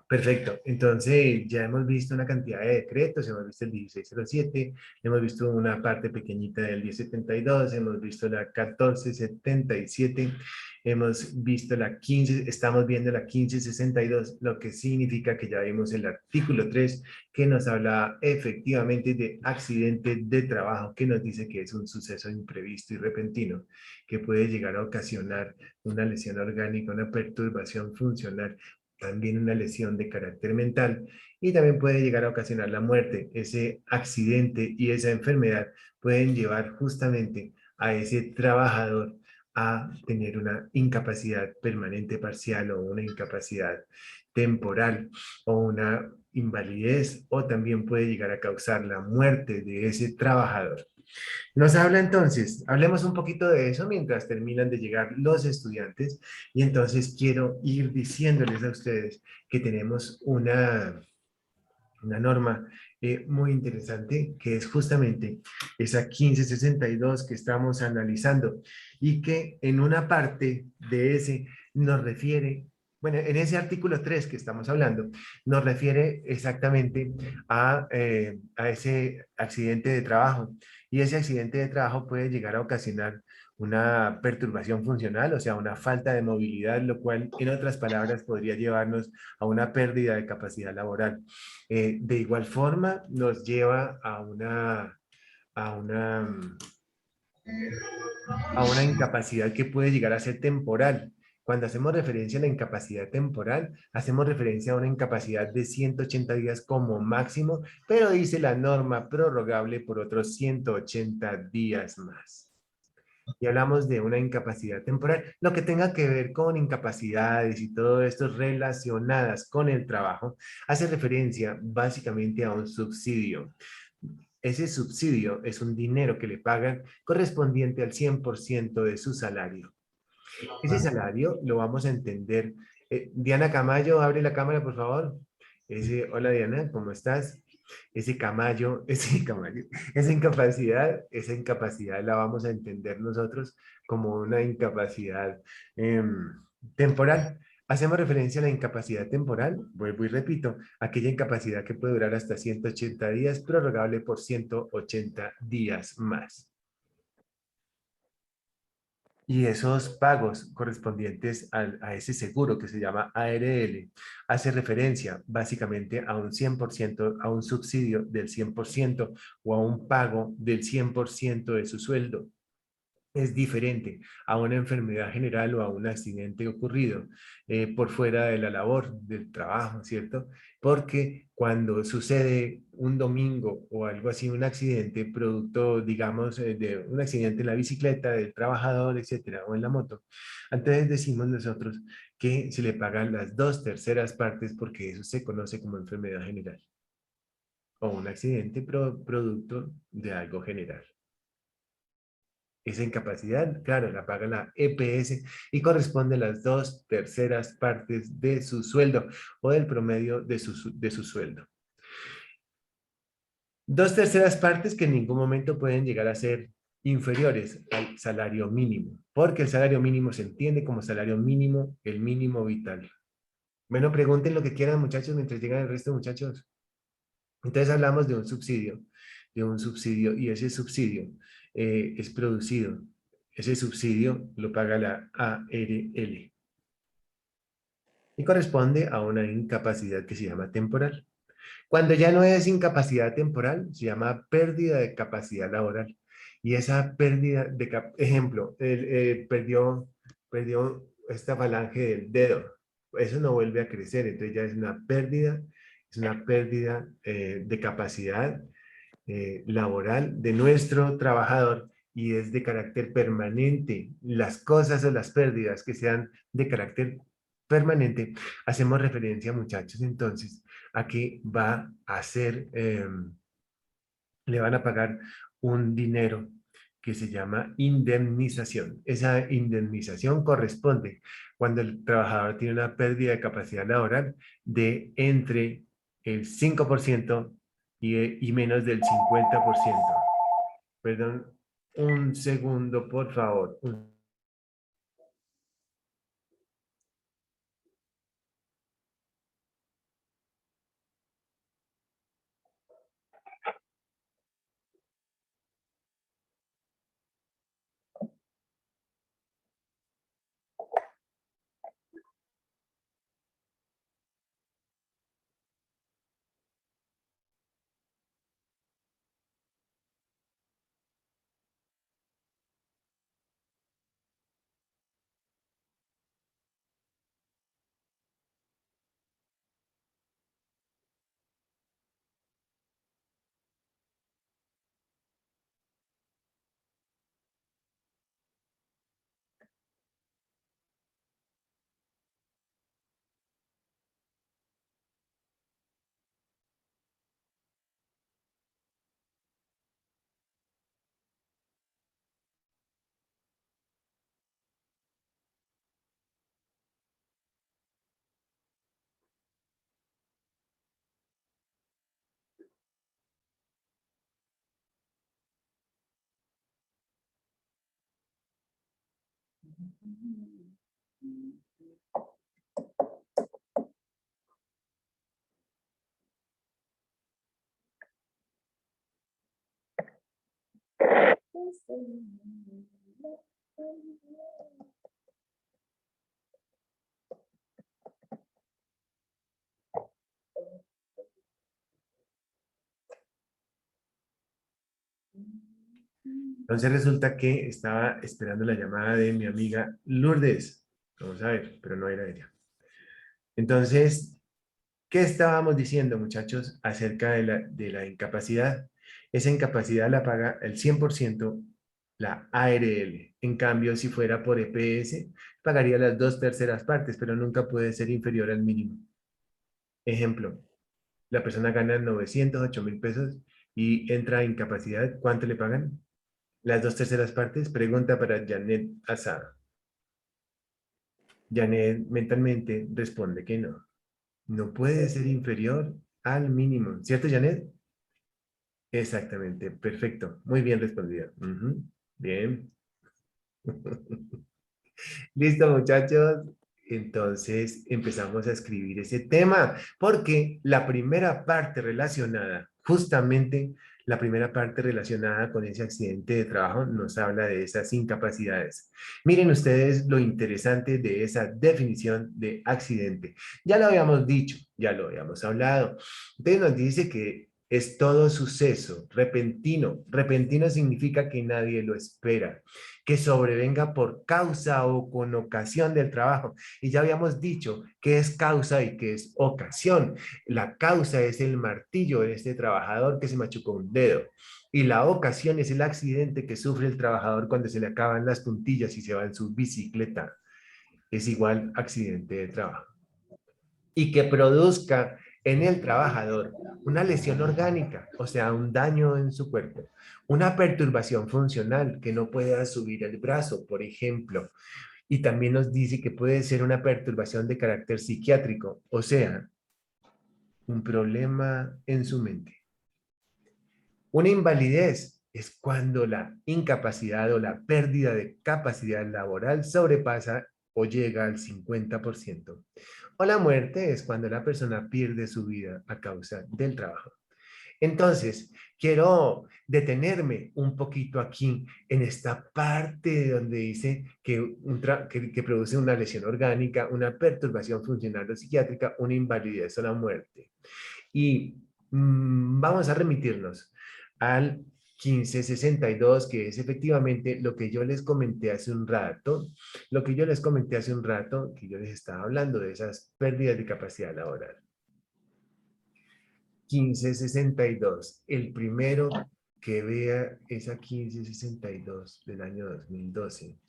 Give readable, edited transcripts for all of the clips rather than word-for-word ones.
Perfecto. Entonces, ya hemos visto una cantidad de decretos, hemos visto el 1607, hemos visto una parte pequeñita del 1072, hemos visto la 1477, hemos visto la 15, estamos viendo la 1562, lo que significa que ya vimos el artículo 3, que nos habla efectivamente de accidente de trabajo, que nos dice que es un suceso imprevisto y repentino, que puede llegar a ocasionar una lesión orgánica, una perturbación funcional, también una lesión de carácter mental y también puede llegar a ocasionar la muerte. Ese accidente y esa enfermedad pueden llevar justamente a ese trabajador a tener una incapacidad permanente parcial o una incapacidad temporal o una invalidez o también puede llegar a causar la muerte de ese trabajador. Nos habla entonces, hablemos un poquito de eso mientras terminan de llegar los estudiantes y entonces quiero ir diciéndoles a ustedes que tenemos una norma muy interesante que es justamente esa 1562 que estamos analizando y que en una parte de ese nos refiere, bueno, en ese artículo 3 que estamos hablando, nos refiere exactamente a ese accidente de trabajo y ese accidente de trabajo puede llegar a ocasionar una perturbación funcional, o sea, una falta de movilidad, lo cual en otras palabras podría llevarnos a una pérdida de capacidad laboral. De igual forma, nos lleva a una, a una incapacidad que puede llegar a ser temporal. Cuando hacemos referencia a la incapacidad temporal, hacemos referencia a una incapacidad de 180 días como máximo, pero dice la norma prorrogable por otros 180 días más. Y hablamos de una incapacidad temporal, lo que tenga que ver con incapacidades y todo esto relacionadas con el trabajo, hace referencia básicamente a un subsidio. Ese subsidio es un dinero que le pagan correspondiente al 100% de su salario. Ese salario lo vamos a entender. Diana Camayo, abre la cámara, por favor. Hola Diana, ¿cómo estás? Ese Camayo, ese Camayo, esa incapacidad la vamos a entender nosotros como una incapacidad temporal. Hacemos referencia a la incapacidad temporal, vuelvo y repito, aquella incapacidad que puede durar hasta 180 días, prorrogable por 180 días más. Y esos pagos correspondientes a ese seguro que se llama ARL hace referencia básicamente a un 100%, a un subsidio del 100% o a un pago del 100% de su sueldo. Es diferente a una enfermedad general o a un accidente ocurrido por fuera de la labor, del trabajo, ¿cierto? Porque cuando sucede un domingo o algo así, un accidente, producto, digamos, de un accidente en la bicicleta del trabajador, etcétera, o en la moto, entonces decimos nosotros que se le pagan las 2/3 partes porque eso se conoce como enfermedad general o un accidente producto de algo general. Esa incapacidad, claro, la paga la EPS y corresponde a las 2/3 partes de su sueldo o del promedio de su sueldo. 2/3 partes que en ningún momento pueden llegar a ser inferiores al salario mínimo, porque el salario mínimo se entiende como salario mínimo, el mínimo vital. Bueno, pregunten lo que quieran, muchachos, mientras llegan el resto, muchachos. Entonces hablamos de un subsidio y ese subsidio es producido. Ese subsidio lo paga la ARL y corresponde a una incapacidad que se llama temporal. Cuando ya no es incapacidad temporal, se llama pérdida de capacidad laboral. Y esa pérdida de, ejemplo, perdió esta falange del dedo. Eso no vuelve a crecer, entonces ya es una pérdida de capacidad laboral de nuestro trabajador y es de carácter permanente. Las cosas o las pérdidas que sean de carácter permanente, hacemos referencia, muchachos, entonces, a que va a ser, le van a pagar un dinero que se llama indemnización. Esa indemnización corresponde cuando el trabajador tiene una pérdida de capacidad laboral de entre el 5% y menos del 50%. Perdón, un segundo, por favor. Entonces resulta que estaba esperando la llamada de mi amiga Lourdes. Vamos a ver, pero no era ella. Entonces, ¿qué estábamos diciendo, muchachos, acerca de la incapacidad? Esa incapacidad la paga el 100% la ARL. En cambio, si fuera por EPS, pagaría las 2/3 partes, pero nunca puede ser inferior al mínimo. Ejemplo, la persona gana 908.000 pesos y entra a incapacidad. ¿Cuánto le pagan? Las 2/3 partes. Pregunta para Janet Asada. Janet mentalmente responde que no. No puede ser inferior al mínimo. ¿Cierto, Janet? Exactamente. Perfecto. Muy bien respondido. Ujú. Bien. Listo, muchachos. Entonces empezamos a escribir ese tema, porque la primera parte relacionada, justamente la primera parte relacionada con ese accidente de trabajo, nos habla de esas incapacidades. Miren ustedes lo interesante de esa definición de accidente. Ya lo habíamos dicho, ya lo habíamos hablado. Entonces nos dice que es todo suceso repentino. Repentino significa que nadie lo espera, que sobrevenga por causa o con ocasión del trabajo. Y ya habíamos dicho qué es causa y qué es ocasión. La causa es el martillo de este trabajador que se machucó un dedo. Y la ocasión es el accidente que sufre el trabajador cuando se le acaban las puntillas y se va en su bicicleta. Es igual accidente de trabajo. Y que produzca en el trabajador una lesión orgánica, o sea, un daño en su cuerpo, una perturbación funcional, que no pueda subir el brazo, por ejemplo. Y también nos dice que puede ser una perturbación de carácter psiquiátrico, o sea, un problema en su mente. Una invalidez es cuando la incapacidad o la pérdida de capacidad laboral sobrepasa o llega al 50%. O la muerte es cuando la persona pierde su vida a causa del trabajo. Entonces, quiero detenerme un poquito aquí en esta parte donde dice que produce una lesión orgánica, una perturbación funcional o psiquiátrica, una invalidez o la muerte. Y vamos a remitirnos al 1562, que es efectivamente lo que yo les comenté hace un rato, que yo les estaba hablando de esas pérdidas de capacidad laboral. 1562, el primero que vea esa 1562 del año 2012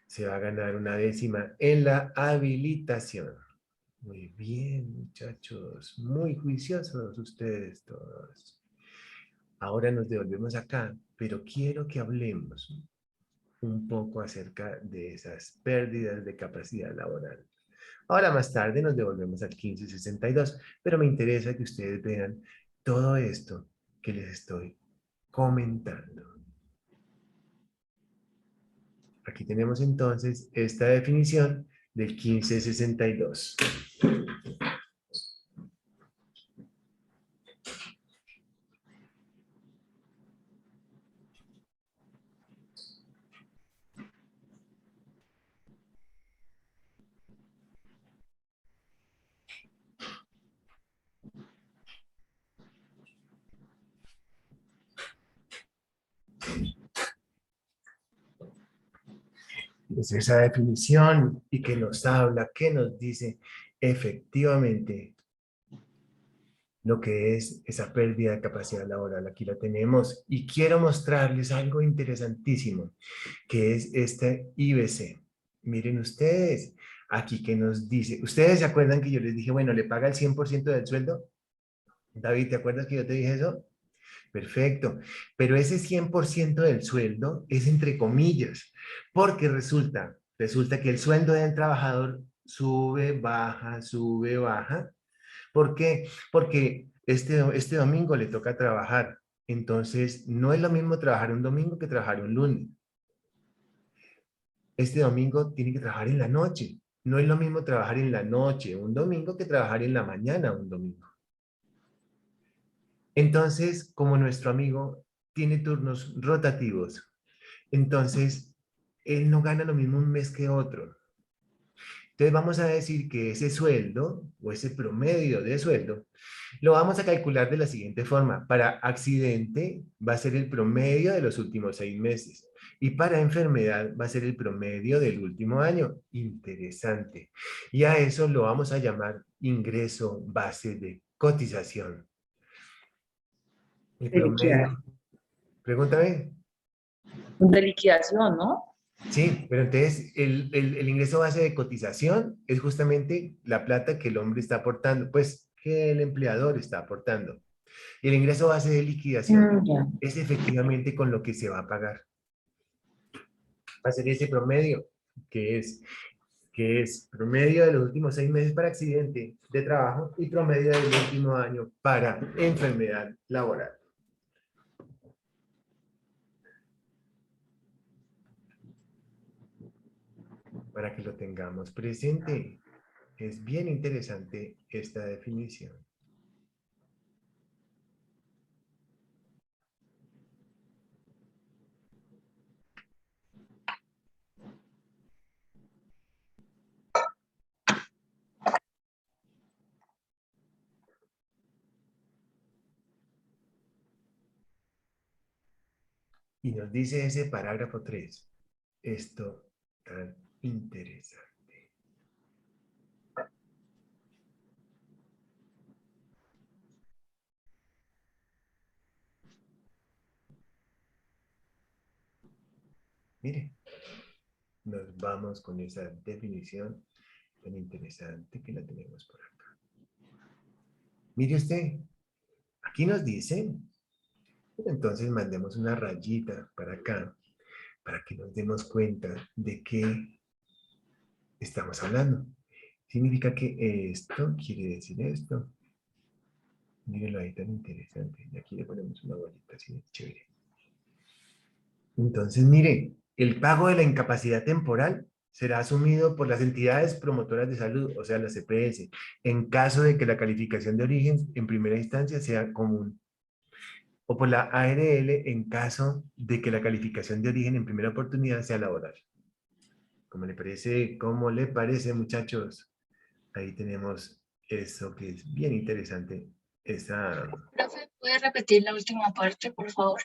se va a ganar una décima en la habilitación. Muy bien, muchachos, muy juiciosos ustedes todos. Ahora nos devolvemos acá, pero quiero que hablemos un poco acerca de esas pérdidas de capacidad laboral. Ahora más tarde nos devolvemos al 1562, pero me interesa que ustedes vean todo esto que les estoy comentando. Aquí tenemos entonces esta definición del 1562. Es esa definición y que nos habla, que nos dice efectivamente lo que es esa pérdida de capacidad laboral. Aquí la tenemos y quiero mostrarles algo interesantísimo, que es este IBC. Miren ustedes, aquí que nos dice, ¿ustedes se acuerdan que yo les dije, bueno, le paga el 100% del sueldo? David, ¿te acuerdas que yo te dije eso? Perfecto, pero ese 100% del sueldo es entre comillas, porque resulta que el sueldo del trabajador sube, baja. ¿Por qué? Porque este domingo le toca trabajar. Entonces, no es lo mismo trabajar un domingo que trabajar un lunes. este domingo tiene que trabajar en la noche. No es lo mismo trabajar en la noche un domingo que trabajar en la mañana un domingo. Entonces, como nuestro amigo tiene turnos rotativos, entonces él no gana lo mismo un mes que otro. Entonces vamos a decir que ese sueldo o ese promedio de sueldo lo vamos a calcular de la siguiente forma. Para accidente va a ser el promedio de los últimos 6 meses y para enfermedad va a ser el promedio del último año. Interesante. Y a eso lo vamos a llamar ingreso base de cotización. El De liquidar. promedio. Pregúntame. De liquidación, ¿no? Sí, pero entonces el ingreso base de cotización es justamente la plata que el hombre está aportando, pues que el empleador está aportando. Y el ingreso base de liquidación Ya. es efectivamente con lo que se va a pagar. Va a ser ese promedio, que es, que es promedio de los últimos 6 meses para accidente de trabajo y promedio del último año para enfermedad laboral. Para que lo tengamos presente. Es bien interesante esta definición. Y nos dice ese parágrafo 3 esto tan interesante. Mire, nos vamos con esa definición tan interesante que la tenemos por acá. Mire usted, aquí nos dice, entonces mandemos una rayita para acá, para que nos demos cuenta de qué estamos hablando. Significa que esto quiere decir esto. Mírenlo ahí tan interesante. Y aquí le ponemos una bolita así, chévere. Entonces, mire, el pago de la incapacidad temporal será asumido por las entidades promotoras de salud, o sea, las EPS, en caso de que la calificación de origen en primera instancia sea común, o por la ARL en caso de que la calificación de origen en primera oportunidad sea laboral. ¿Cómo le parece? ¿Cómo le parece, muchachos? Ahí tenemos eso que es bien interesante. Esa, Profe, ¿puede repetir la última parte, por favor?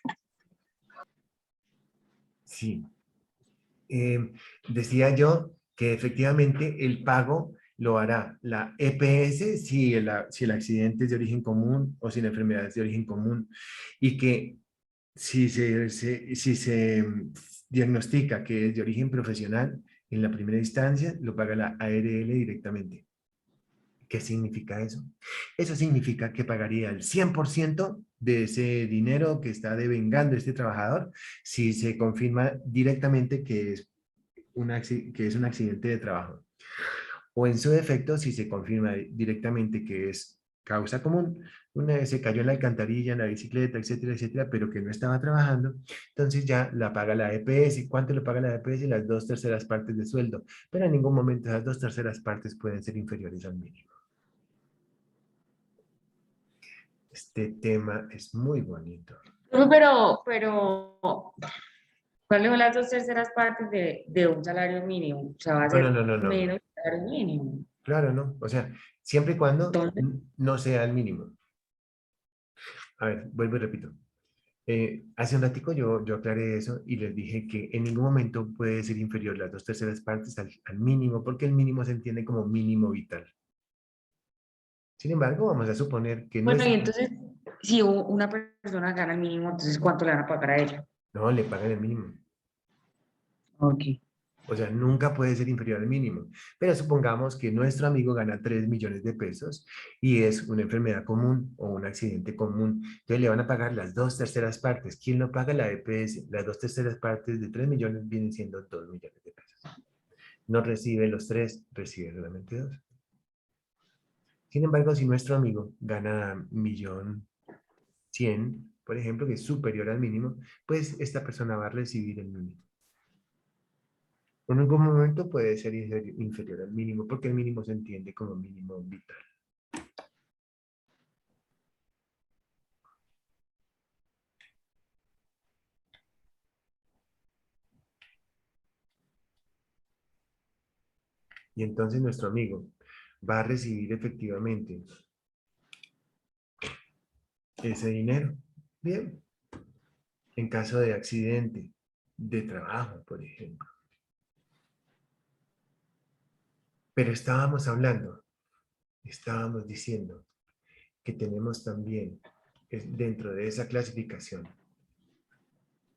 sí, decía yo que efectivamente el pago lo hará la EPS si el accidente es de origen común o si la enfermedad es de origen común y que si se diagnostica que es de origen profesional en la primera instancia, lo paga la ARL directamente. ¿Qué significa eso? Eso significa que pagaría el 100% de ese dinero que está devengando este trabajador si se confirma directamente que es que es un accidente de trabajo. O en su defecto, si se confirma directamente que es causa común, una vez se cayó en la alcantarilla, en la bicicleta, etcétera, etcétera, pero que no estaba trabajando, entonces ya la paga la EPS. ¿Cuánto le paga la EPS? Las 2/3 partes de sueldo, pero en ningún momento esas 2/3 partes pueden ser inferiores al mínimo. Este tema es muy bonito. Pero, ¿cuáles son las 2/3 partes de un salario mínimo? O sea, va a No, no, ser no, no, no, menos no. del salario mínimo. Claro, no. O sea, siempre y cuando Entonces, no sea el mínimo. A ver, vuelvo y repito. Hace un ratico yo aclaré eso y les dije que en ningún momento puede ser inferior las 2/3 partes al mínimo, porque el mínimo se entiende como mínimo vital. Sin embargo, vamos a suponer que bueno, y nuestro, entonces, si una persona gana el mínimo, entonces, ¿cuánto le van a pagar a ella? no le pagan el mínimo. Ok. O sea, nunca puede ser inferior al mínimo. Pero supongamos que nuestro amigo gana 3 millones de pesos y es una enfermedad común o un accidente común. Entonces le van a pagar las 2/3 partes. ¿Quién lo paga? La EPS. Las 2/3 partes de 3 millones vienen siendo 2 millones de pesos. No recibe los 3, recibe solamente 2. Sin embargo, si nuestro amigo gana 1.100.000, por ejemplo, que es superior al mínimo, pues esta persona va a recibir el mínimo. En algún momento puede ser inferior al mínimo, porque el mínimo se entiende como mínimo vital. Y entonces nuestro amigo va a recibir efectivamente ese dinero. Bien. En caso de accidente, de trabajo, por ejemplo. Pero estábamos diciendo que tenemos también dentro de esa clasificación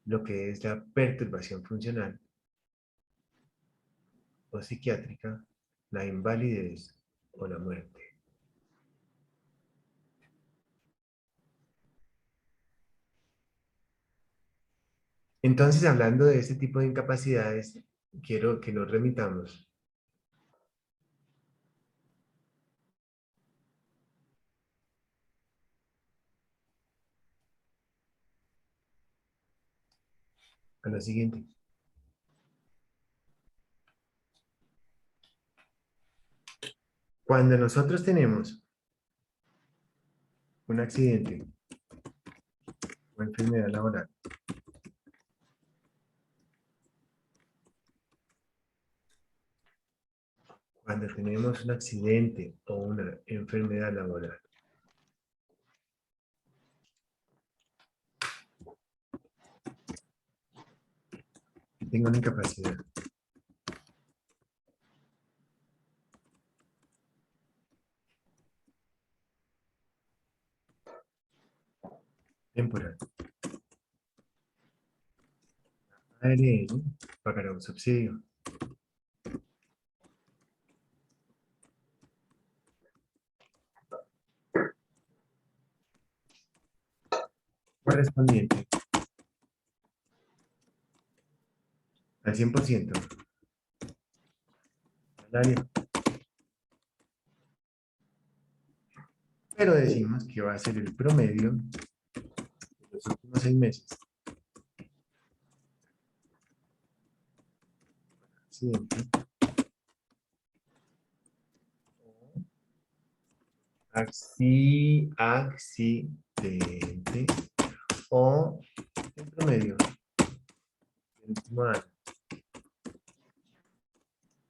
lo que es la perturbación funcional o psiquiátrica, la invalidez o la muerte. Entonces, hablando de este tipo de incapacidades, quiero que nos remitamos a lo siguiente. Cuando nosotros tenemos un accidente o enfermedad laboral, cuando tenemos un accidente o una enfermedad laboral, tengo una incapacidad temporal, ARL pagará un subsidio. Correspondiente al 100% salario. Pero decimos que va a ser el promedio de los últimos 6 meses. Accidente. Accidente o el promedio del último año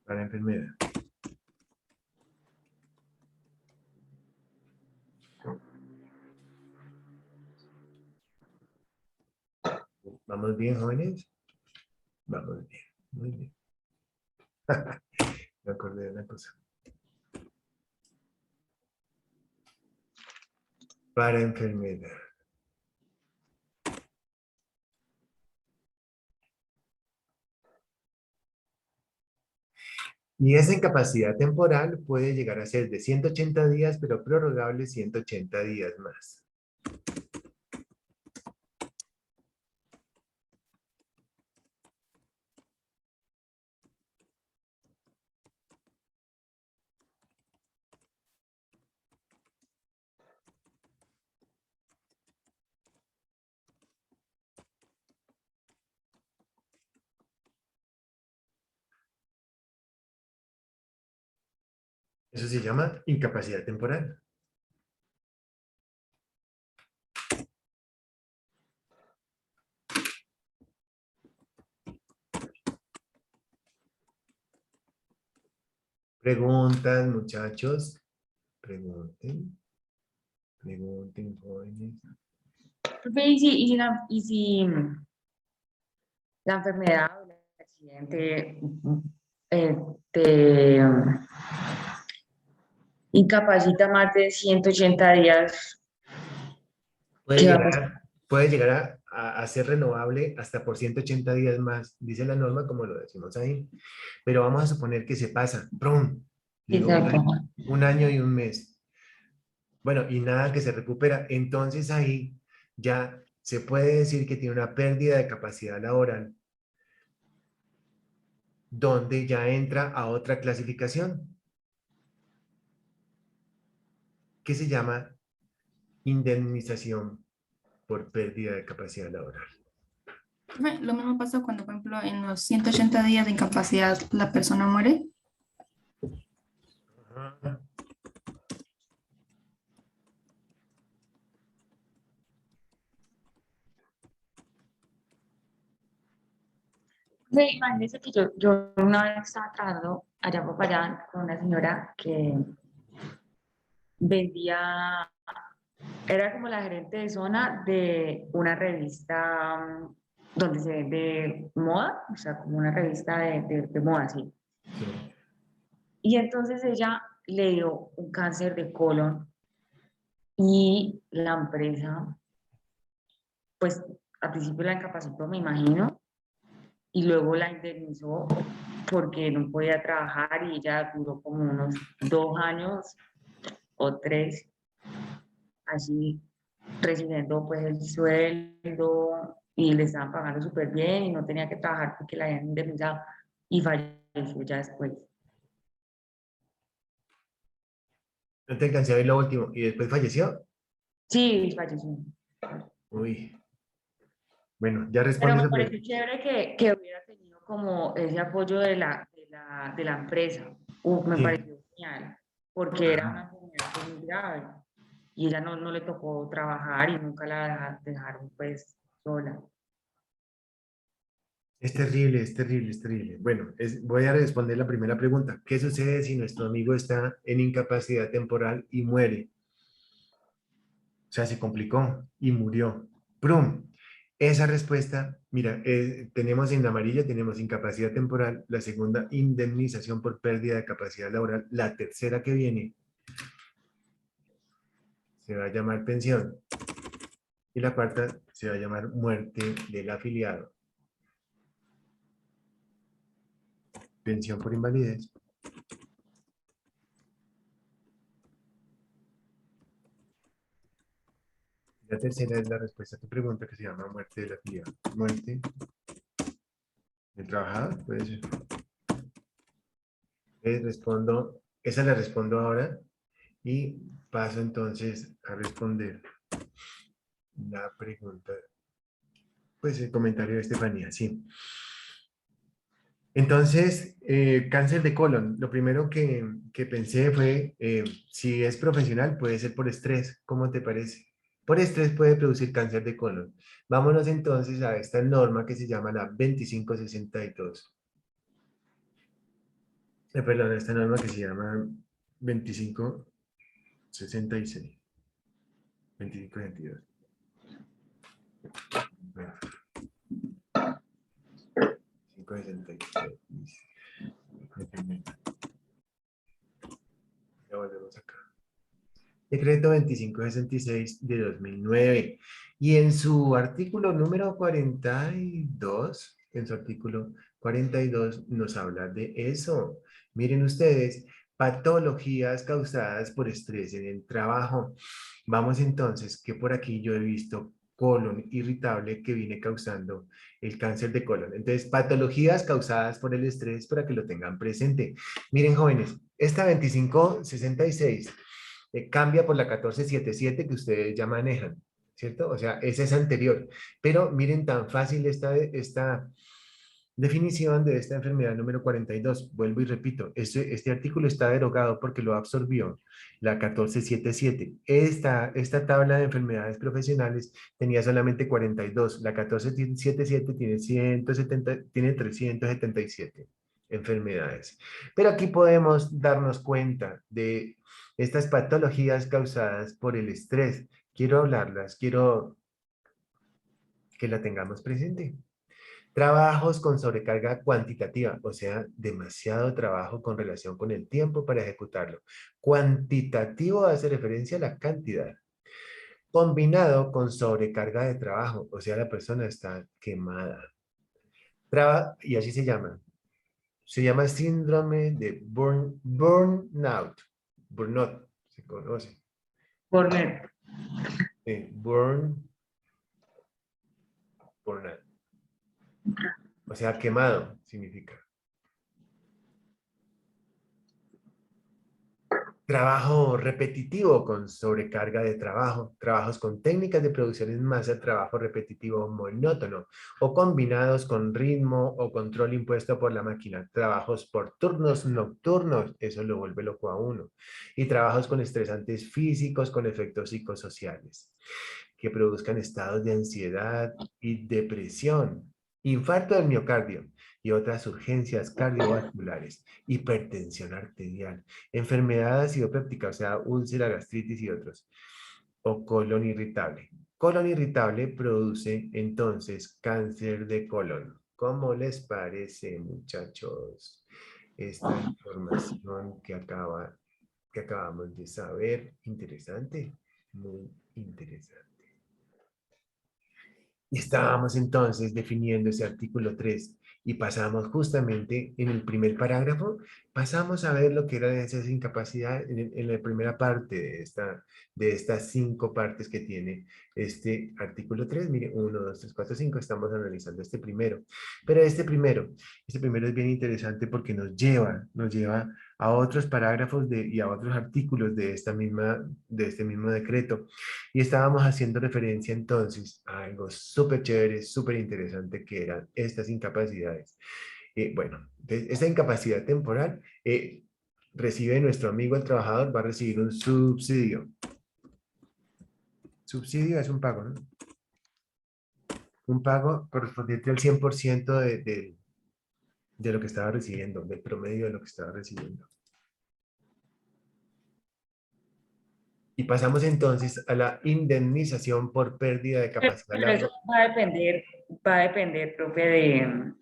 para enfermedad. ¿Vamos bien, jóvenes? Vamos bien, muy bien. Me acordé de una cosa. Para enfermedad. Y esa incapacidad temporal puede llegar a ser de 180 días, pero prorrogable 180 días más. Eso se llama incapacidad temporal. Preguntas, muchachos. Pregunten. Pregunten, jóvenes. Profe, y si la enfermedad o el accidente eh, te incapacita más de 180 días, Puede ¿qué va a llegar pasar? puede llegar a ser renovable hasta por 180 días más, dice la norma como lo decimos ahí. Pero vamos a suponer que se pasa, ¡prum! Llegó Exacto. un año y un mes. Bueno, y nada que se recupera. Entonces ahí ya se puede decir que tiene una pérdida de capacidad laboral, donde ya entra a otra clasificación, que se llama indemnización por pérdida de capacidad laboral. Lo mismo pasa cuando, por ejemplo, en los 180 días de incapacidad la persona muere. Ajá. Sí, imagínense que yo una vez estaba trabajando allá por allá con una señora que vendía, era como la gerente de zona de una revista donde se vende moda, o sea, como una revista de moda, sí. Sí. Y entonces ella le dio un cáncer de colon y la empresa, pues al principio la incapacitó, me imagino, y luego la indemnizó porque no podía trabajar y ella duró como unos 2 años o 3 así recibiendo pues el sueldo y le estaban pagando súper bien y no tenía que trabajar porque la habían indemnizado y falleció ya después. No te alcancé a ver lo último. ¿Y después falleció? Sí, falleció. Uy. Bueno, ya Pero responde me esa pareció pregunta. chévere que hubiera tenido como ese apoyo de la empresa. Me Sí. pareció genial, porque era una Ah, enfermedad pues, muy grave y ella no le tocó trabajar y nunca la dejaron pues sola. es terrible, es terrible, es terrible. Bueno, voy a responder la primera pregunta. ¿Qué sucede si nuestro amigo está en incapacidad temporal y muere? O sea, se complicó y murió. ¡Prum! Esa respuesta, mira, tenemos en amarillo, tenemos incapacidad temporal, la segunda, indemnización por pérdida de capacidad laboral, la tercera que viene se va a llamar pensión y la cuarta se va a llamar muerte del afiliado. Pensión por invalidez. La tercera es la respuesta a tu pregunta que se llama muerte del afiliado. Muerte del trabajador, puede ser. Respondo, esa la respondo ahora y paso entonces a responder la pregunta, pues el comentario de Estefanía, sí. Entonces, cáncer de colon, lo primero que pensé fue, si es profesional, puede ser por estrés, ¿cómo te parece? Por estrés puede producir cáncer de colon. Vámonos entonces a esta norma que se llama la 2562. Perdón, esta norma que se llama 2566. 2562. Bueno, 566. Ya volvemos acá. Decreto 2566 de 2009. Y en su artículo número 42, en su artículo 42 nos habla de eso. Miren ustedes, patologías causadas por estrés en el trabajo. Vamos entonces, que por aquí yo he visto colon irritable que viene causando el cáncer de colon. Entonces, patologías causadas por el estrés para que lo tengan presente. Miren, jóvenes, esta 2566 cambia por la 1477 que ustedes ya manejan, ¿cierto? O sea, esa es anterior. Pero miren tan fácil esta definición de esta enfermedad número 42. Vuelvo y repito, este artículo está derogado porque lo absorbió la 1477. Esta tabla de enfermedades profesionales tenía solamente 42. La 1477 tiene 170, tiene 377 enfermedades. Pero aquí podemos darnos cuenta de estas patologías causadas por el estrés. Quiero hablarlas, quiero que la tengamos presente. Trabajos con sobrecarga cuantitativa, o sea, demasiado trabajo con relación con el tiempo para ejecutarlo. Cuantitativo hace referencia a la cantidad. Combinado con sobrecarga de trabajo, o sea, la persona está quemada. Y así se llama. Se llama síndrome de burnout. Burnout, se conoce. Por ver. Burnout. O sea, quemado significa. Trabajo repetitivo con sobrecarga de trabajo, trabajos con técnicas de producción en masa, trabajo repetitivo monótono o combinados con ritmo o control impuesto por la máquina, trabajos por turnos nocturnos, eso lo vuelve loco a uno, y trabajos con estresantes físicos con efectos psicosociales que produzcan estados de ansiedad y depresión, infarto del miocardio y otras urgencias cardiovasculares, hipertensión arterial, enfermedad acidopéptica, o sea, úlcera, gastritis y otros, o colon irritable. Colon irritable produce entonces cáncer de colon. ¿Cómo les parece, muchachos, esta información que acabamos de saber? Interesante, muy interesante. Y estábamos entonces definiendo ese artículo 3 y pasamos justamente en el primer parágrafo, pasamos a ver lo que eran esas incapacidades en la primera parte de estas 5 partes que tiene este artículo 3. Mire, 1, 2, 3, 4, 5, estamos analizando este primero. Pero este primero es bien interesante porque nos lleva a otros parágrafos y a otros artículos de este mismo decreto. Y estábamos haciendo referencia entonces a algo súper chévere, súper interesante que eran estas incapacidades. Bueno, esta incapacidad temporal recibe nuestro amigo el trabajador, va a recibir un subsidio. Subsidio es un pago, ¿no? Un pago correspondiente al 100% de lo que estaba recibiendo, del promedio de lo que estaba recibiendo. Y pasamos entonces a la indemnización por pérdida de capacidad Pero eso laboral. va a depender, profe, de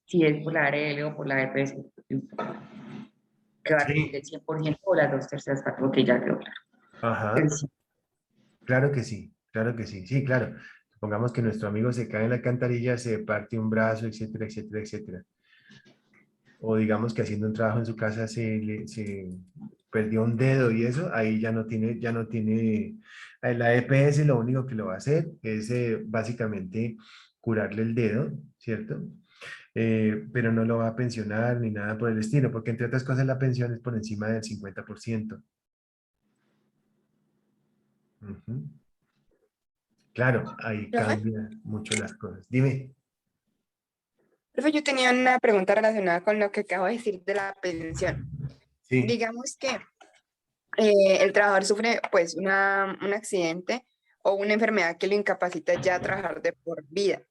si es por la ARL o por la EPS, que va a recibir Sí, el 100% o las 2/3 partes, porque ya quedó claro. ajá. El sí. Claro que sí, claro que sí. Sí, claro. Supongamos que nuestro amigo se cae en la alcantarilla, se parte un brazo, etcétera, etcétera, etcétera. O digamos que haciendo un trabajo en su casa se perdió un dedo y eso, ahí ya no tiene, la EPS lo único que lo va a hacer es básicamente curarle el dedo, ¿cierto? Pero no lo va a pensionar ni nada por el estilo, porque entre otras cosas la pensión es por encima del 50%. Ujú. Claro, ahí Profe, cambia mucho las cosas. Dime. profe, yo tenía una pregunta relacionada con lo que acabo de decir de la pensión. Sí, Digamos que el trabajador sufre pues un accidente o una enfermedad que lo incapacita ya a trabajar de por vida.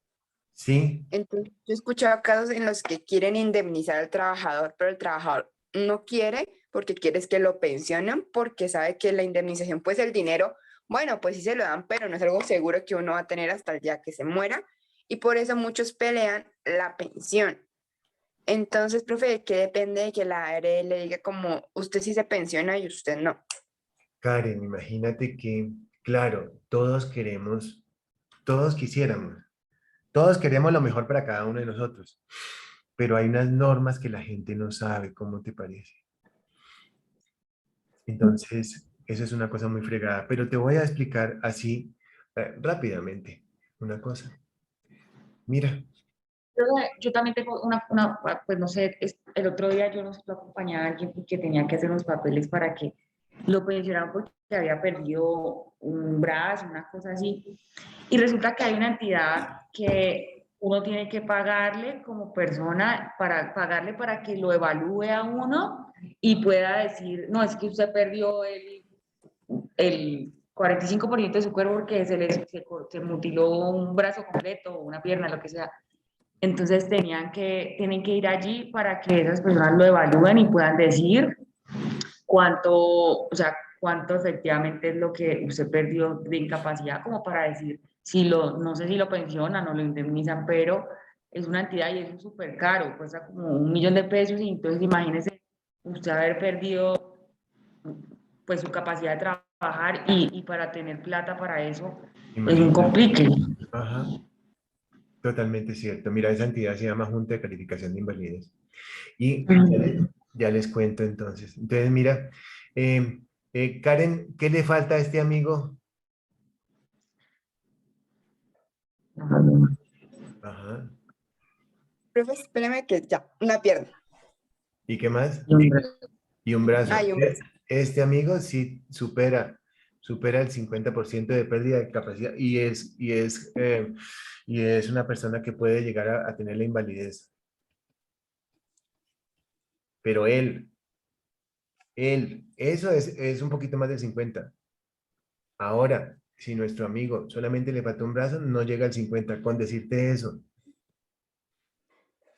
sí, Entonces, yo he escuchado casos en los que quieren indemnizar al trabajador, pero el trabajador no quiere porque quiere es que lo pensionen porque sabe que la indemnización, pues el dinero, bueno, pues sí se lo dan, pero no es algo seguro que uno va a tener hasta el día que se muera y por eso muchos pelean la pensión. Entonces, profe, ¿de qué depende de que la ARL le diga como usted sí se pensiona y usted no? Karen, imagínate que, claro, todos quisiéramos, todos queremos lo mejor para cada uno de nosotros, pero hay unas normas que la gente no sabe, ¿cómo te parece? Entonces, eso es una cosa muy fregada, pero te voy a explicar así rápidamente una cosa. Mira, Yo también tengo pues no sé, el otro día yo no sé, lo acompañaba a alguien porque tenía que hacer unos papeles para que lo pensionaran porque había perdido un brazo, una cosa así. Y resulta que hay una entidad que uno tiene que pagarle como persona, para pagarle para que lo evalúe a uno y pueda decir, no, es que usted perdió el 45% de su cuerpo porque se mutiló un brazo completo o una pierna, lo que sea. Entonces tienen que ir allí para que esas personas lo evalúen y puedan decir cuánto efectivamente es lo que usted perdió de incapacidad, como para decir, no sé si lo pensionan o lo indemnizan, pero es una entidad y es súper caro, cuesta como 1.000.000 de pesos y entonces imagínese usted haber perdido pues su capacidad de trabajar y para tener plata para eso es un imagínate. complique. Ajá, totalmente cierto. Mira, esa entidad se llama Junta de Calificación de Invalidez. Y ya les cuento entonces. Entonces, mira, Karen, ¿qué le falta a este amigo? Ajá. Profe, espérame que ya, una pierna. ¿Y qué más? Y un brazo. Y un brazo. Hay un brazo. Este amigo sí supera el 50% de pérdida de capacidad y es una persona que puede llegar a tener la invalidez. Pero eso es un poquito más del 50. Ahora, si nuestro amigo solamente le falta un brazo, no llega al 50 con decirte eso.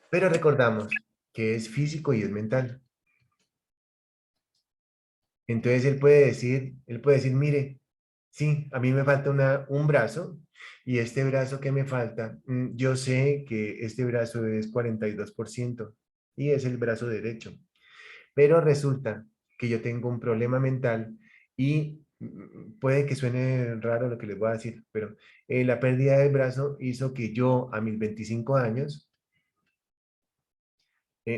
Pero recordamos que es físico y es mental. Entonces él puede decir, mire, sí, a mí me falta un brazo y este brazo que me falta, yo sé que este brazo es 42% y es el brazo derecho, pero resulta que yo tengo un problema mental y puede que suene raro lo que les voy a decir, pero la pérdida del brazo hizo que yo a mis 25 años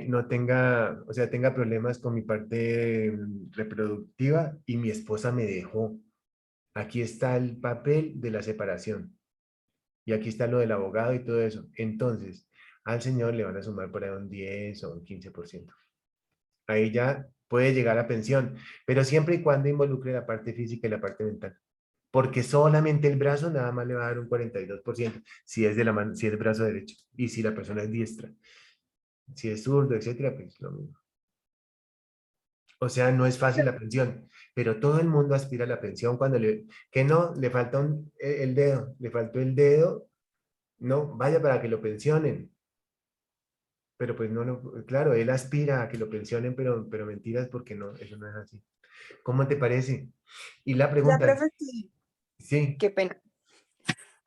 no tenga, o sea, tenga problemas con mi parte reproductiva y mi esposa me dejó. Aquí está el papel de la separación y aquí está lo del abogado y todo eso. Entonces, al señor le van a sumar por ahí un 10 o un 15%. Ahí ya puede llegar a pensión, pero siempre y cuando involucre la parte física y la parte mental. Porque solamente el brazo nada más le va a dar un 42% si es de la mano, si es el brazo derecho y si la persona es diestra. Si es zurdo, etcétera, pues lo mismo. O sea, no es fácil la pensión, pero todo el mundo aspira a la pensión cuando que no, le falta el dedo, le faltó el dedo, no, vaya para que lo pensionen. Pero pues no, claro, él aspira a que lo pensionen, pero mentiras porque no, eso no es así. ¿Cómo te parece? Y la O sea, pregunta, profe, sí, sí, qué pena.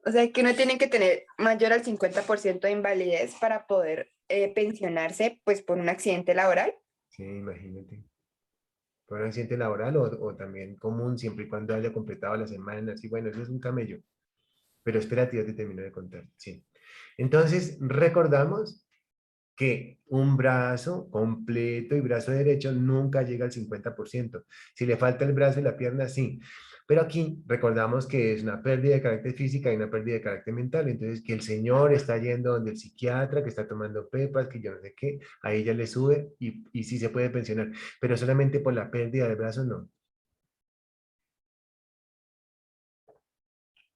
O sea, que uno tiene que tener mayor al 50% de invalidez para poder pensionarse, pues, por un accidente laboral. sí, imagínate. Por un accidente laboral o también común, siempre y cuando haya completado la semana, así, bueno, eso es un camello. Pero espérate, ya te termino de contar, sí. Entonces, recordamos que un brazo completo y brazo derecho nunca llega al 50%. Si le falta el brazo y la pierna, sí. Pero aquí recordamos que es una pérdida de carácter física y una pérdida de carácter mental. Entonces, que el señor está yendo donde el psiquiatra, que está tomando pepas, que yo no sé qué, ahí ya le sube y sí se puede pensionar. Pero solamente por la pérdida del brazo, no.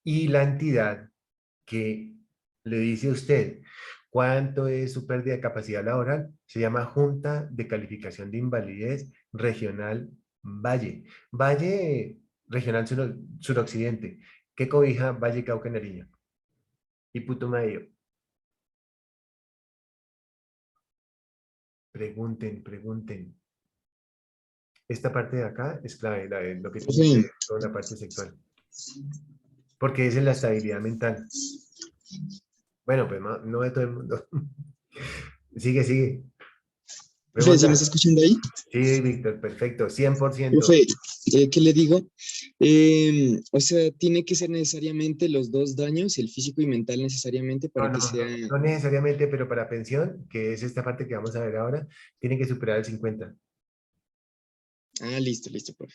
Y la entidad que le dice a usted cuánto es su pérdida de capacidad laboral, se llama Junta de Calificación de Invalidez Regional Valle. Valle Regional Suroccidente, que cobija Valle Cauca Nariño y Putumayo. Pregunten, pregunten. Esta parte de acá es clave, lo que tiene que Profe, ver con la parte sexual, porque es en la estabilidad mental. Bueno, pues no de todo el mundo. Sigue, sigue. profe, ¿sí me está Pregunta. escuchando ahí? Sí, Víctor, perfecto, 100%. Profe, ¿qué le digo? O sea, tiene que ser necesariamente los dos daños, el físico y mental necesariamente No, para que no, sea... no, no necesariamente, pero para pensión, que es esta parte que vamos a ver ahora, tiene que superar el 50, Ah, listo, listo, profe.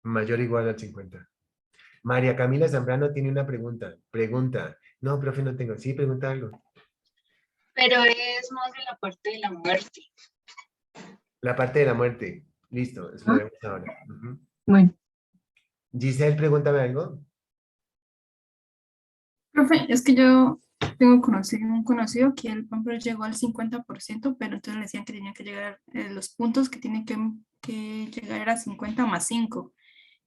mayor o igual al 50. María Camila Zambrano tiene una pregunta. Pregunta. No, profe, no tengo. Sí, pregunta algo. Pero es más de la parte de la muerte. La parte de la muerte. Listo, eso lo ¿No? vemos ahora. Ujú. Bueno, Giselle, pregúntame algo. Profe, es que yo tengo un conocido que él, por ejemplo, llegó al 50%, pero entonces le decían que tenía que llegar, los puntos que tiene que llegar era 50 más 5,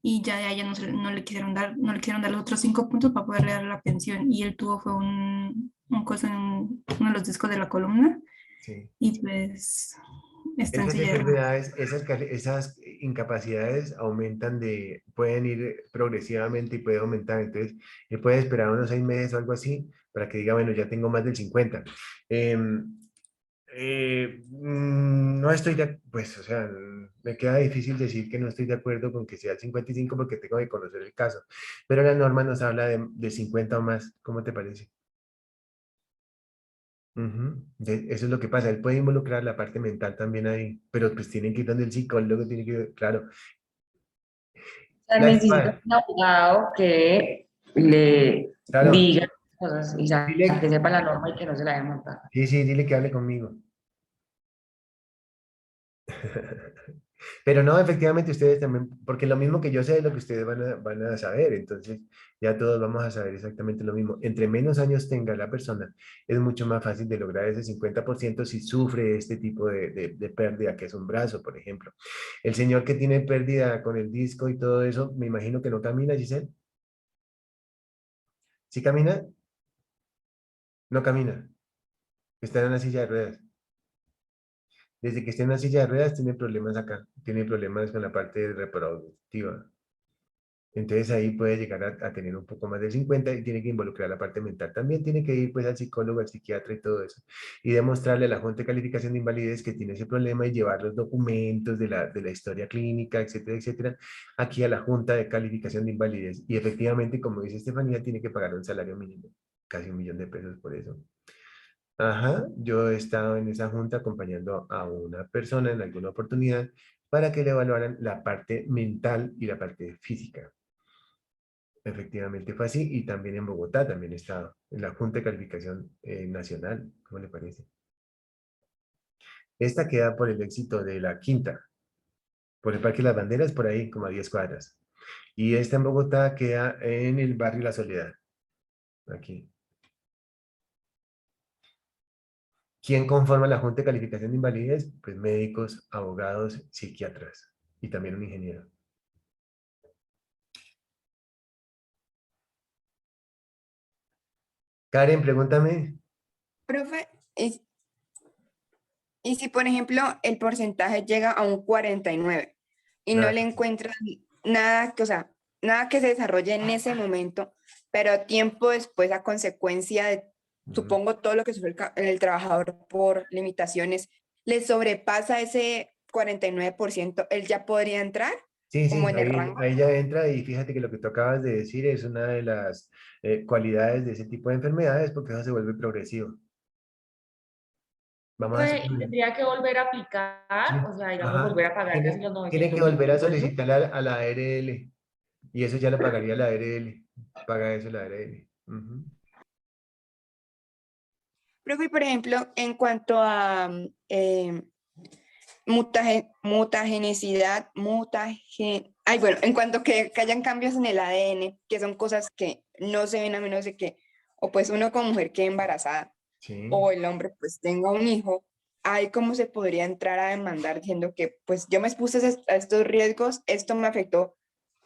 y ya de allá no le quisieron dar, no le quisieron dar los otros 5 puntos para poderle dar la pensión, y él tuvo fue un cosa en uno de los discos de la columna, Sí. y pues está en Esas silla de ruedas. enfermedades, esas incapacidades pueden ir progresivamente y puede aumentar. Entonces, él puede esperar unos 6 meses o algo así para que diga, bueno, ya tengo más del 50. No estoy pues, o sea, me queda difícil decir que no estoy de acuerdo con que sea el 55 porque tengo que conocer el caso. Pero la norma nos habla de 50 o más. ¿Cómo te parece? Ujú. Eso es lo que pasa, él puede involucrar la parte mental también ahí, pero pues tienen que ir donde el psicólogo, tiene que, claro. O sea, La necesita espada, un abogado que le claro, diga cosas y que dile, sepa la norma y que no se la debe montar. sí, sí, dile que hable conmigo. Pero no, efectivamente ustedes también, porque lo mismo que yo sé es lo que ustedes van a saber, entonces ya todos vamos a saber exactamente lo mismo. Entre menos años tenga la persona, es mucho más fácil de lograr ese 50% si sufre este tipo de pérdida, que es un brazo, por ejemplo. El señor que tiene pérdida con el disco y todo eso, me imagino que no camina, Giselle. ¿Sí camina? No camina. Está en una silla de ruedas. Desde que está en una silla de ruedas tiene problemas acá, tiene problemas con la parte reproductiva. Entonces ahí puede llegar a tener un poco más de 50 y tiene que involucrar la parte mental. También tiene que ir pues al psicólogo, al psiquiatra y todo eso. Y demostrarle a la Junta de Calificación de Invalidez que tiene ese problema y llevar los documentos de la historia clínica, etcétera, etcétera, aquí a la Junta de Calificación de Invalidez. Y efectivamente, como dice Estefanía, tiene que pagar un salario mínimo, casi 1.000.000 de pesos por eso. Ajá, yo he estado en esa junta acompañando a una persona en alguna oportunidad para que le evaluaran la parte mental y la parte física. Efectivamente fue así y también en Bogotá también he estado en la Junta de Calificación Nacional. ¿Cómo le parece? Esta queda por el éxito de la Quinta, por el Parque de las Banderas, por ahí como a 10 cuadras. Y esta en Bogotá queda en el barrio La Soledad, aquí. ¿Quién conforma la Junta de Calificación de Invalidez? Pues médicos, abogados, psiquiatras y también un ingeniero. Karen, pregúntame. Profe, y si por ejemplo el porcentaje llega a un 49 y no Nada le que hacer. encuentran nada que, o sea, nada que se desarrolle en ese momento, pero tiempo después a consecuencia de, Ujú. supongo, todo lo que sufre el trabajador por limitaciones, le sobrepasa ese 49%, él ya podría entrar Sí, como sí, en el rango. ahí ya entra y fíjate que lo que tú acabas de decir es una de las cualidades de ese tipo de enfermedades porque eso se vuelve progresivo. Vamos a Y suponer. tendría que volver a Sí, aplicar, o sea, digamos, ajá. volver a pagar casi Tiene, los tiene que 900.000 volver a vuelve. solicitar a la ARL y eso ya lo pagaría la ARL. Paga eso la ARL. Ujú. Profe, por ejemplo, en cuanto a mutagenicidad, ay, bueno, en cuanto que hayan cambios en el ADN, que son cosas que no se ven a menos de que, o pues uno como mujer quede embarazada, Sí. o el hombre pues tenga un hijo, ahí cómo se podría entrar a demandar diciendo que pues yo me expuse a estos riesgos, esto me afectó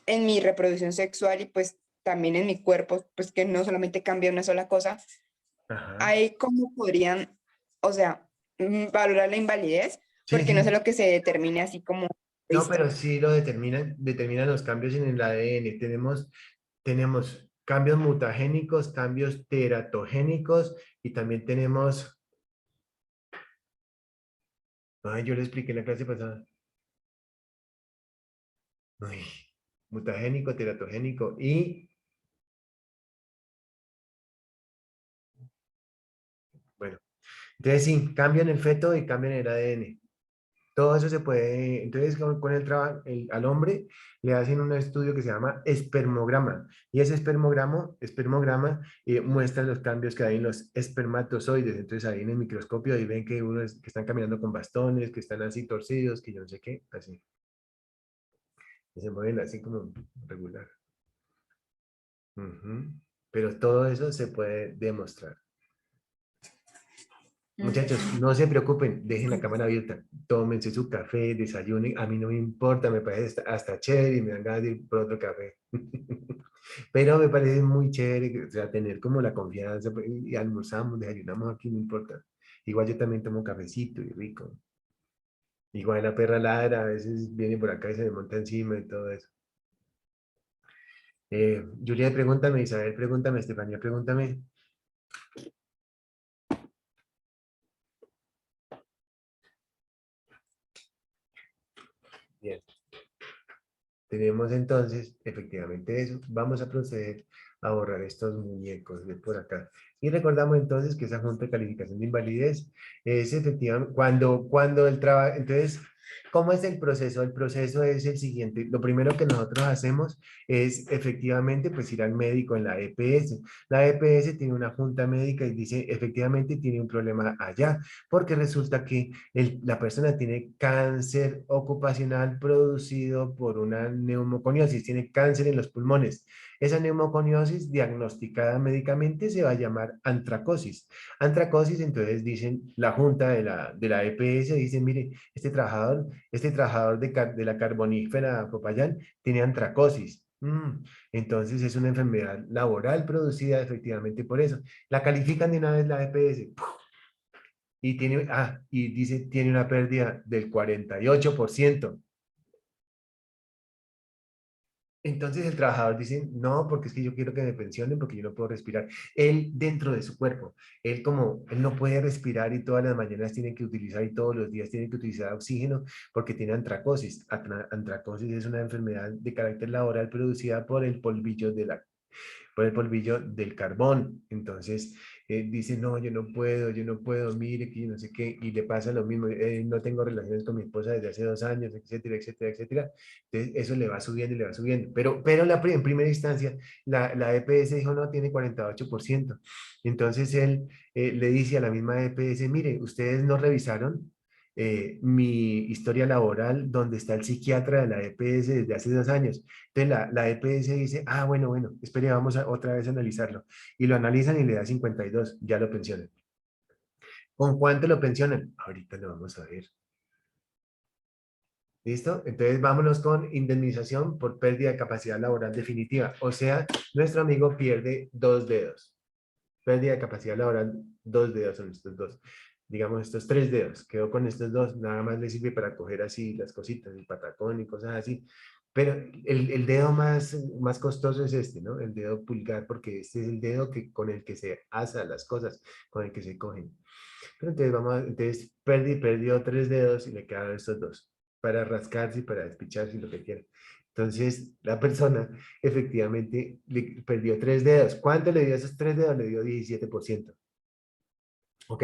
en mi reproducción sexual y pues también en mi cuerpo, pues que no solamente cambia una sola cosa, Ajá. ahí cómo podrían, o sea, valorar la invalidez, Sí, porque no sé sí. lo que se determine así como No, visto. pero sí lo determinan los cambios en el ADN. Tenemos cambios mutagénicos, cambios teratogénicos y también tenemos, ay, yo le expliqué en la clase pasada. Ay, mutagénico, teratogénico y, bueno, entonces sí, cambian el feto y cambian el ADN. Todo eso se puede, entonces con el trabajo, al hombre le hacen un estudio que se llama espermograma y ese espermograma muestra los cambios que hay en los espermatozoides. Entonces ahí en el microscopio ahí ven que que están caminando con bastones, que están así torcidos, que yo no sé qué, así, que se mueven así como regular. Ujú. Pero todo eso se puede demostrar. Muchachos, Mm. no se preocupen, dejen la cámara abierta, tómense su café, desayunen, a mí no me importa, me parece hasta chévere y me dan ganas de ir por otro café. Pero me parece muy chévere, o sea, tener como la confianza, pues, y almorzamos, desayunamos aquí, no importa. Igual yo también tomo cafecito y rico. Igual la perra ladra, a veces viene por acá y se me monta encima y todo eso. Julia, pregúntame, Isabel, pregúntame, Estefanía, pregúntame. Bien. Tenemos entonces efectivamente eso. Vamos a proceder a borrar estos muñecos de por acá. Y recordamos entonces que esa junta de calificación de invalidez es efectivamente cuando el trabajo, entonces ¿Cómo es el proceso? El proceso es el siguiente. Lo primero que nosotros hacemos es efectivamente pues ir al médico en la EPS. La EPS tiene una junta médica y dice efectivamente tiene un problema allá, porque resulta que la persona tiene cáncer ocupacional producido por una neumoconiosis, tiene cáncer en los pulmones. Esa neumoconiosis diagnosticada médicamente se va a llamar antracosis. Antracosis, entonces dicen, la junta de la EPS dice, mire, este trabajador de la carbonífera Popayán tiene antracosis. Entonces es una enfermedad laboral producida efectivamente por eso. La califican de una vez la EPS y dice, tiene una pérdida del 48%. Entonces el trabajador dice, no, porque es que yo quiero que me pensionen porque yo no puedo respirar. Él dentro de su cuerpo, él no puede respirar y todas las mañanas tiene que utilizar y todos los días tiene que utilizar oxígeno porque tiene antracosis. Antracosis es una enfermedad de carácter laboral producida por el polvillo del carbón. Entonces, dice, no, yo no puedo, mire, que yo no sé qué, y le pasa lo mismo, no tengo relaciones con mi esposa desde hace 2 años, etcétera, etcétera, etcétera. Entonces, eso le va subiendo y le va subiendo. Pero en primera instancia, la EPS dijo, no, tiene 48%. Entonces, él le dice a la misma EPS, mire, ustedes no revisaron mi historia laboral donde está el psiquiatra de la EPS desde hace 2 años. Entonces la EPS dice, bueno, bueno, espere, vamos a otra vez a analizarlo. Y lo analizan y le da 52, ya lo pensionan. ¿Con cuánto lo pensionan? Ahorita lo vamos a ver. ¿Listo? Entonces vámonos con indemnización por pérdida de capacidad laboral definitiva. O sea, nuestro amigo pierde 2 dedos. Pérdida de capacidad laboral, 2 dedos son estos dos. Digamos, estos 3 dedos. Quedó con estos dos. Nada más le sirve para coger así las cositas, el patacón y cosas así. Pero el dedo más costoso es este, ¿no? El dedo pulgar, porque este es el dedo con el que se asa las cosas, con el que se cogen. Pero entonces perdió 3 dedos y le quedaron estos dos, para rascarse y para despicharse y lo que quiera. Entonces, la persona efectivamente le perdió 3 dedos. ¿Cuánto le dio a esos 3 dedos? Le dio 17%. ¿Ok?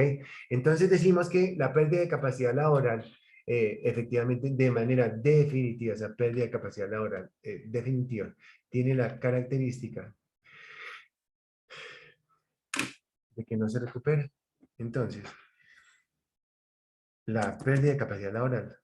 Entonces decimos que la pérdida de capacidad laboral, efectivamente, de manera definitiva, esa pérdida de capacidad laboral definitiva, tiene la característica de que no se recupera. Entonces, la pérdida de capacidad laboral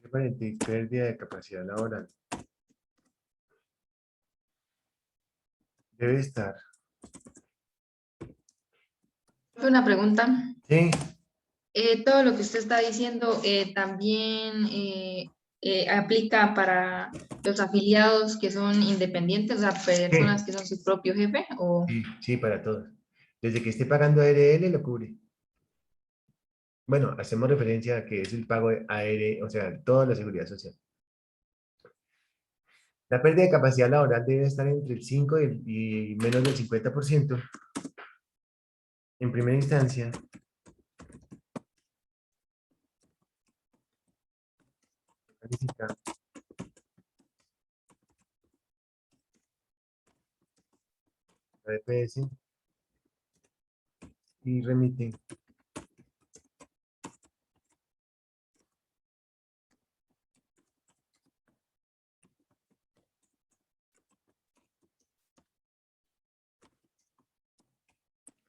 equivalente a pérdida de capacidad laboral debe estar. Una pregunta. Sí, Todo lo que usted está diciendo también aplica para los afiliados que son independientes, o sea, personas sí, que son su propio jefe, o sí, sí, para todos. Desde que esté pagando ARL lo cubre. Bueno, hacemos referencia a que es el pago de AR, o sea, toda la seguridad social. La pérdida de capacidad laboral debe estar entre el 5 y menos del 50%. En primera instancia, califica la EPS y remite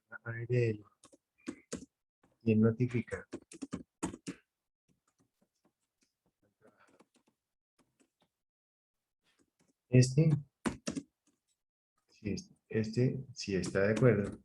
a ARL. ¿Quién notifica? Este, si está de acuerdo.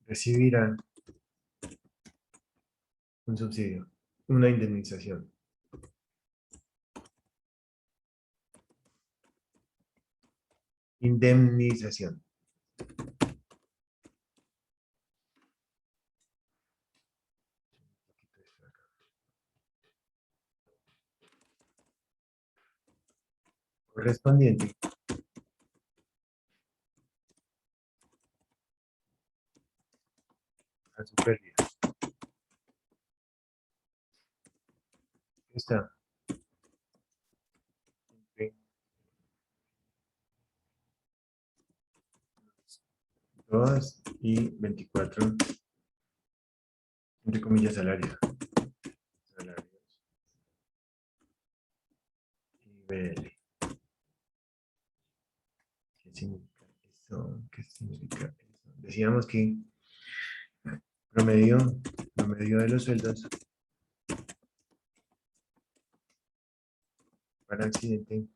Recibirá un subsidio. una indemnización. Indemnización. Correspondiente a su pérdida. Está. 2 y 24, entre comillas, salarios. Y BL. ¿Qué significa eso? ¿Qué significa eso? Decíamos que promedio de los sueldos para accidente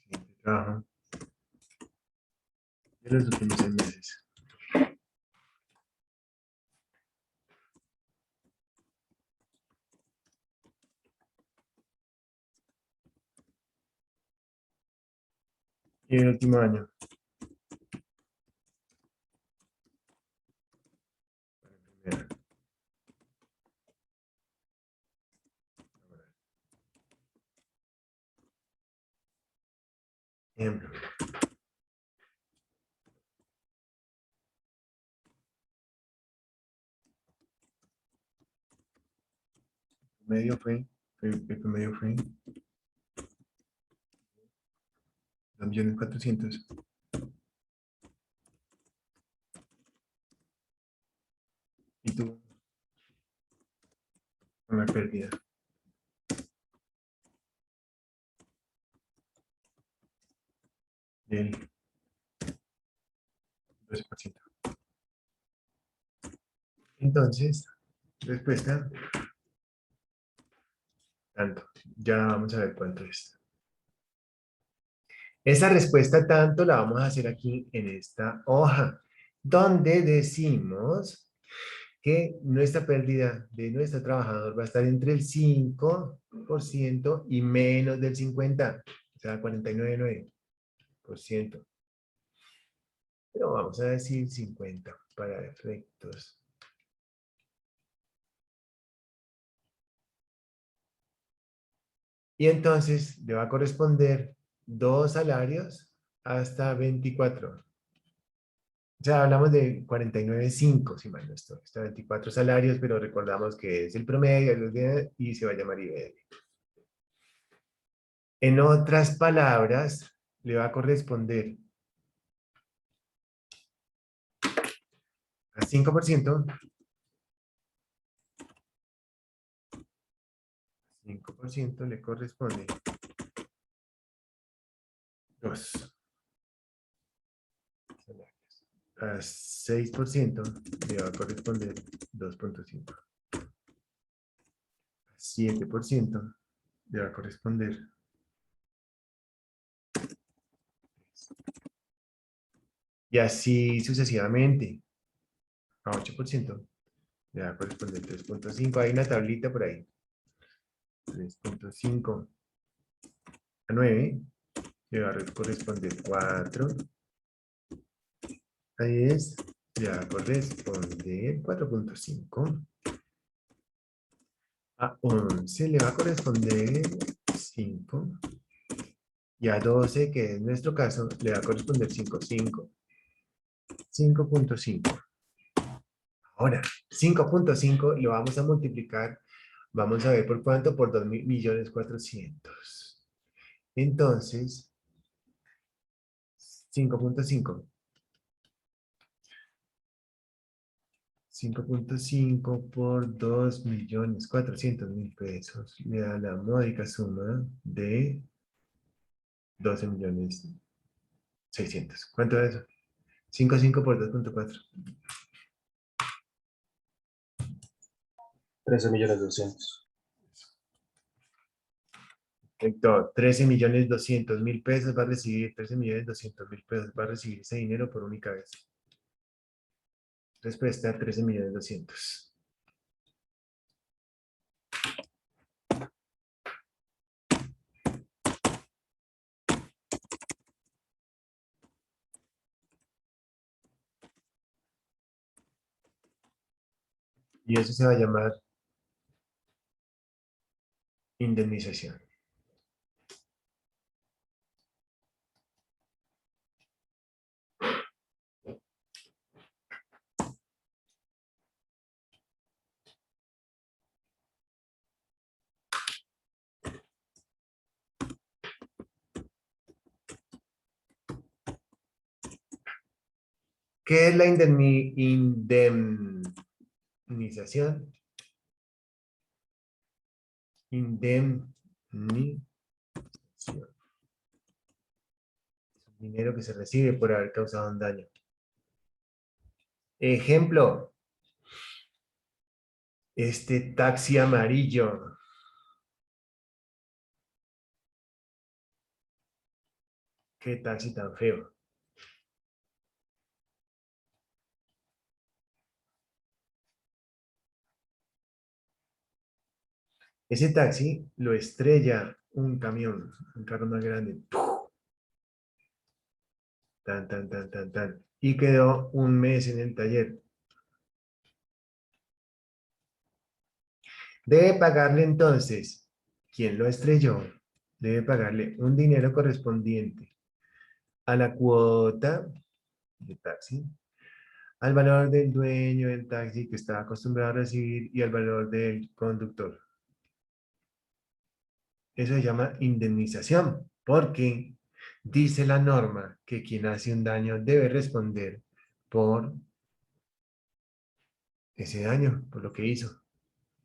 de trabajo de los últimos 6 meses. Y el último año. Para el primer año. Ejemplo. El promedio fue 2.400.000. Y tú, con la pérdida. Del 12%. Entonces, respuesta, tanto. Ya vamos a ver cuánto es. Esa respuesta tanto la vamos a hacer aquí en esta hoja, donde decimos que nuestra pérdida de nuestro trabajador va a estar entre el 5% y menos del 50%, o sea, 49,9%. Pero vamos a decir 50 para efectos. Y entonces le va a corresponder 2 salarios hasta 24. O sea, hablamos de 49,5, si mal no estoy. Está 24 salarios, pero recordamos que es el promedio y se va a llamar IBL. En otras palabras, le va a corresponder a 5%. 5% le corresponde 2 salarios. A 6% le va a corresponder 2.5. A 7% le va a corresponder 3. Y así sucesivamente. A 8% le va a corresponder 3.5. Hay una tablita por ahí. 3.5 a 9 le va a corresponder 4. A 10 le va a corresponder 4.5. A 11 le va a corresponder 5. Y a 12, que es nuestro caso, le va a corresponder 5.5. 5.5. Ahora, 5.5 lo vamos a multiplicar. Vamos a ver por cuánto, por 2.400.000. Entonces, 5.5. 5.5 por 2.400.000 pesos le da la módica suma de 12.600.000. ¿Cuánto es eso? 5.5 por 2.4. 13.200.000. Perfecto. 13.200.000 pesos va a recibir, 13.200.000 pesos va a recibir ese dinero por única vez. Respuesta 13.200.000. Y eso se va a llamar indemnización. ¿Qué es la indemnización? Indemnización. Dinero que se recibe por haber causado un daño. Ejemplo. Este taxi amarillo. Qué taxi tan feo. Ese taxi lo estrella un camión, un carro más grande. ¡Puf! Tan, tan, tan, tan, tan. Y quedó un mes en el taller. Debe pagarle entonces, quien lo estrelló, debe pagarle un dinero correspondiente a la cuota de taxi, al valor del dueño del taxi que estaba acostumbrado a recibir y al valor del conductor. Eso se llama indemnización, porque dice la norma que quien hace un daño debe responder por ese daño, por lo que hizo,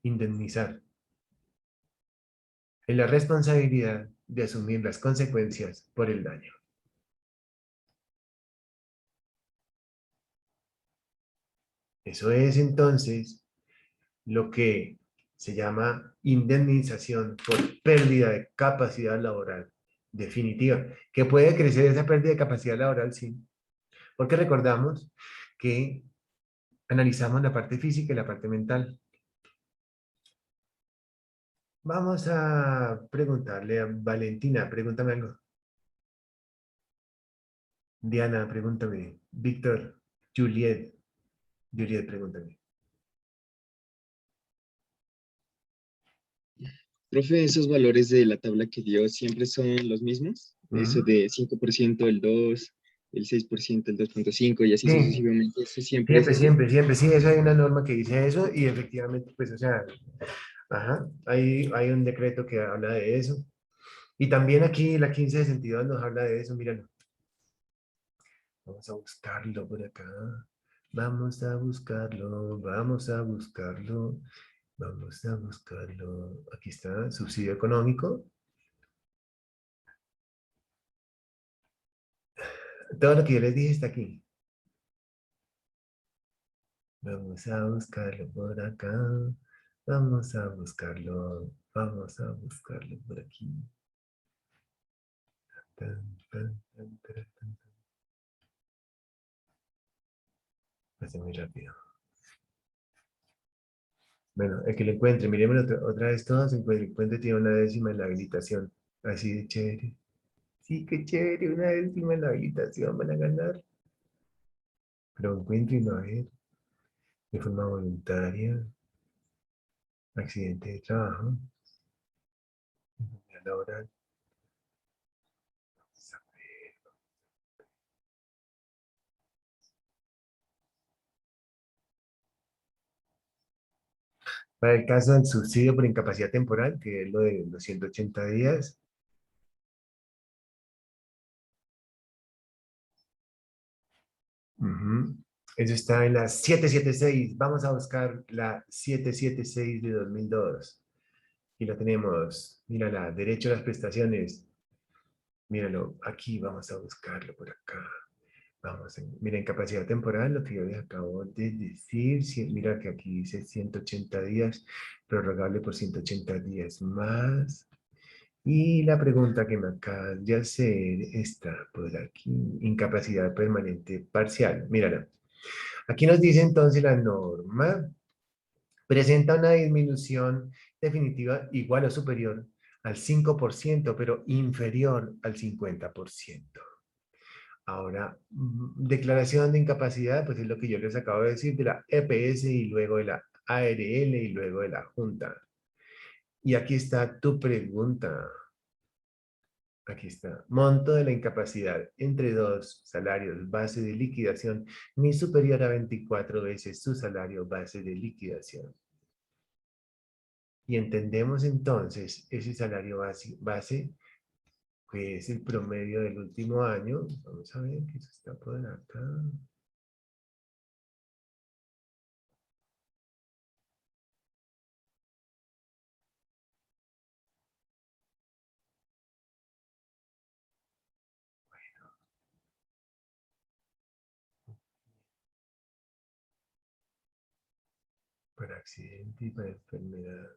indemnizar. Es la responsabilidad de asumir las consecuencias por el daño. Eso es entonces lo que se llama indemnización por pérdida de capacidad laboral definitiva. ¿Que puede crecer esa pérdida de capacidad laboral? Sí. Porque recordamos que analizamos la parte física y la parte mental. Vamos a preguntarle a Valentina, pregúntame algo. Diana, pregúntame. Víctor, Juliet, pregúntame. Profe, ¿esos valores de la tabla que dio siempre son los mismos? Eso de 5%, el 2, el 6%, el 2,5 y así Sí, sucesivamente. ¿Eso siempre es siempre, así? siempre, siempre. Sí, eso hay una norma que dice eso y efectivamente, pues, o sea, ajá, hay un decreto que habla de eso. Y también aquí la 1562 nos habla de eso, míralo. Vamos a buscarlo por acá. Vamos a buscarlo, vamos a buscarlo, vamos a buscarlo. Aquí está, subsidio económico. Todo lo que yo les dije está aquí. Vamos a buscarlo por acá. Vamos a buscarlo. Vamos a buscarlo por aquí. Tan, tan, tan, tan, tan. Pasa muy rápido. Bueno, el que lo encuentre, miremos otra vez todos, el que lo encuentre tiene una décima en la habilitación. Así de chévere. Sí, qué chévere, una décima en la habilitación van a ganar. Pero encuentren, a ver, de forma voluntaria, accidente de trabajo, enfermedad laboral. Vamos a ver. Para el caso del subsidio por incapacidad temporal, que es lo de los 180 días, eso está en la 776. Vamos a buscar la 776 de 2002. Y la tenemos. Mírala, derecho a las prestaciones. Míralo, aquí vamos a buscarlo por acá. Vamos, mira, incapacidad temporal, lo que yo les acabo de decir. Mira que aquí dice 180 días, prorrogable por 180 días más. Y la pregunta que me acabas de hacer está por aquí. Incapacidad permanente parcial. Mírala. Aquí nos dice entonces la norma presenta una disminución definitiva igual o superior al 5%, pero inferior al 50%. Ahora, declaración de incapacidad, pues es lo que yo les acabo de decir de la EPS y luego de la ARL y luego de la Junta. Y aquí está tu pregunta. Aquí está. Monto de la incapacidad entre dos salarios base de liquidación ni superior a 24 veces su salario base de liquidación. Y entendemos entonces ese salario base, que es el promedio del último año. Vamos a ver que eso está por acá. Para accidente y para enfermedad.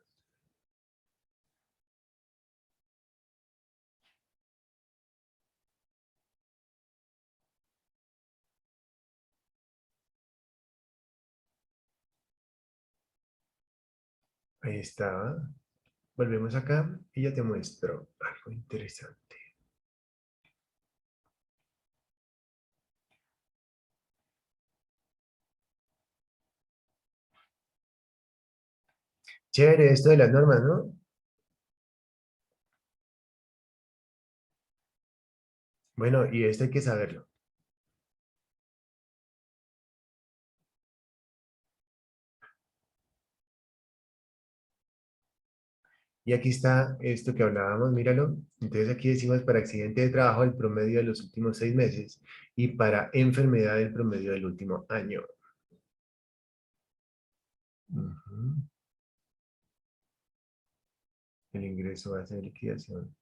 Ahí está. Volvemos acá y ya te muestro algo interesante. Chévere esto de las normas, ¿no? Bueno, y esto hay que saberlo. Y aquí está esto que hablábamos, míralo. Entonces aquí decimos para accidente de trabajo el promedio de los últimos 6 meses y para enfermedad el promedio del último año. Ujú. El ingreso base de liquidación.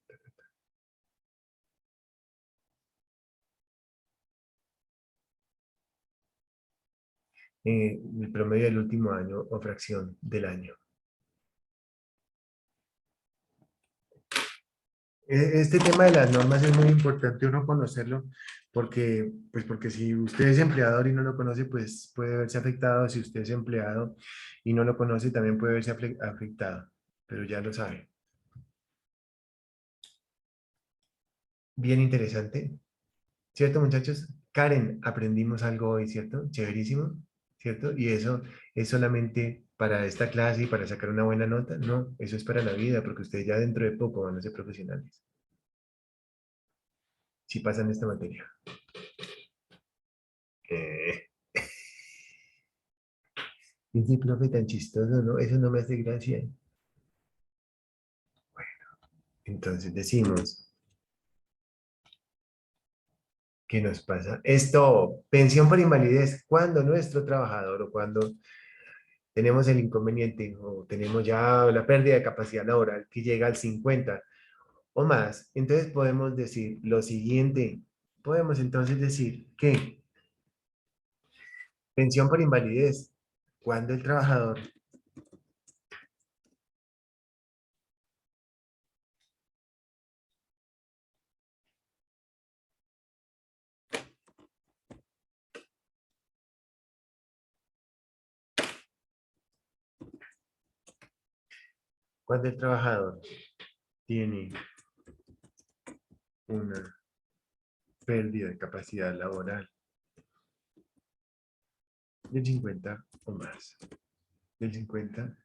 El promedio del último año o fracción del año. Este tema de las normas es muy importante uno conocerlo porque, pues porque si usted es empleador y no lo conoce, pues puede verse afectado. Si usted es empleado y no lo conoce, también puede verse afectado, pero ya lo sabe. Bien interesante, ¿cierto, muchachos? Karen, aprendimos algo hoy, ¿cierto? Chéverísimo, ¿cierto? Y eso es solamente para esta clase y para sacar una buena nota. No, eso es para la vida, porque ustedes ya dentro de poco van a ser profesionales. Si pasan esta materia. Eh, Ese profe tan chistoso, ¿no? Eso no me hace gracia. Entonces decimos, ¿qué nos pasa? Esto, pensión por invalidez, cuando nuestro trabajador o cuando tenemos el inconveniente o tenemos ya la pérdida de capacidad laboral que llega al 50 o más, entonces podemos decir lo siguiente. Podemos entonces decir que pensión por invalidez, cuando el trabajador cuando el trabajador tiene una pérdida de capacidad laboral del 50 o más, del 50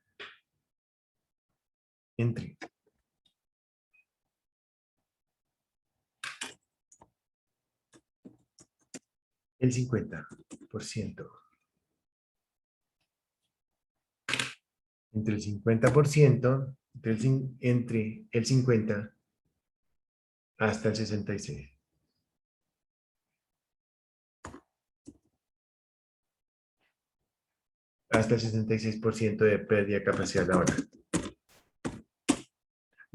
entre el 50%, entre el 50%, entre el 50 hasta el 66. Hasta el 66% de pérdida de capacidad laboral.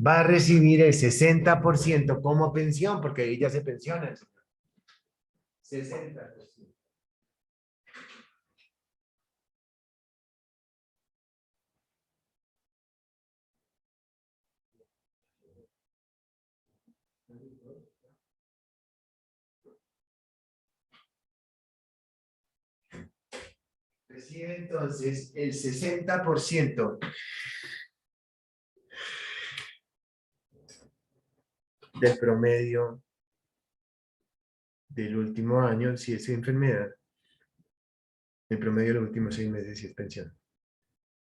Va a recibir el 60% como pensión, porque ahí ya se pensiona. 60%. Recibe entonces el 60% del promedio del último año si es enfermedad. El promedio de los últimos 6 meses si es pensión.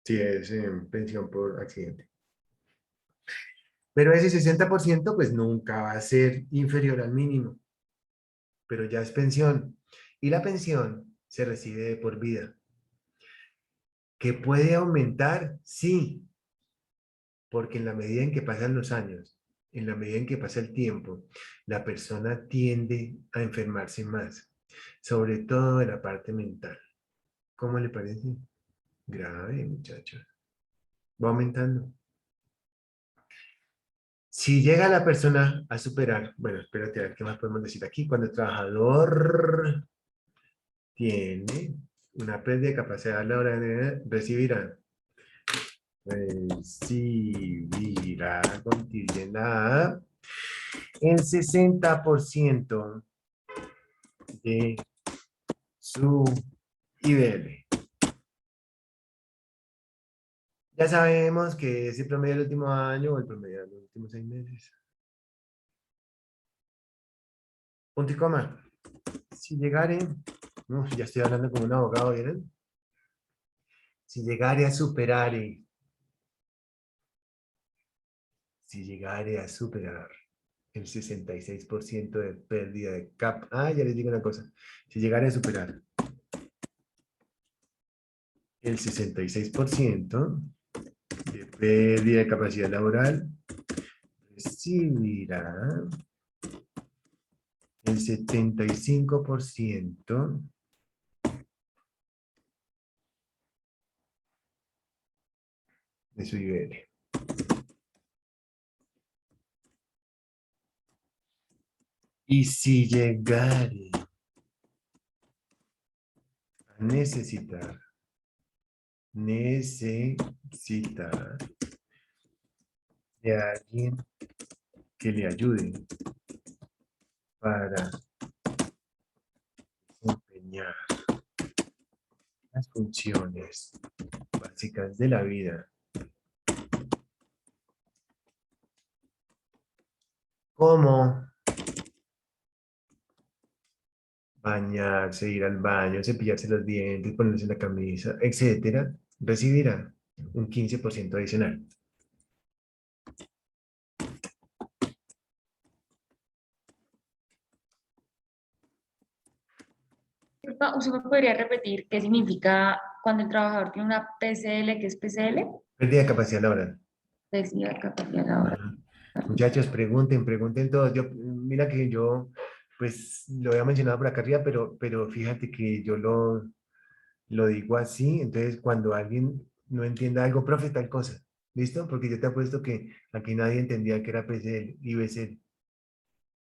Si es pensión por accidente. Pero ese 60% pues nunca va a ser inferior al mínimo. Pero ya es pensión. Y la pensión se recibe de por vida. ¿Que puede aumentar? Sí. Porque en la medida en que pasan los años, en la medida en que pasa el tiempo, la persona tiende a enfermarse más. Sobre todo de la parte mental. ¿Cómo le parece? Grave, muchachos. Va aumentando. Si llega la persona a superar, bueno, espérate a ver qué más podemos decir aquí. Cuando el trabajador tiene una pérdida de capacidad a la hora de recibirá contienda el 60% de su IBL. Ya sabemos que es el promedio del último año o el promedio de los últimos 6 meses. Punto y coma. Si llegare, ya estoy hablando como un abogado, ¿vieron? Si llegare a superar, si llegare a superar el 66% de pérdida de cap, ya les digo una cosa, si llegare a superar el 66% de pérdida de capacidad laboral, recibirá el 75% de su IBL. Y si llegare a necesitar de alguien que le ayude para desempeñar las funciones básicas de la vida, como bañarse, ir al baño, cepillarse los dientes, ponerse la camisa, etcétera, recibirá un 15% adicional. ¿Usted me podría repetir qué significa cuando el trabajador tiene una PCL? ¿Qué es PCL? Pérdida de capacidad laboral. Pérdida de capacidad laboral. Ajá. Muchachos, pregunten todos. Mira que yo, pues, lo había mencionado por acá arriba, pero fíjate que yo lo digo así, entonces cuando alguien no entienda algo, profe, tal cosa, ¿listo? Porque yo te apuesto que aquí nadie entendía que era PCL, IBCL,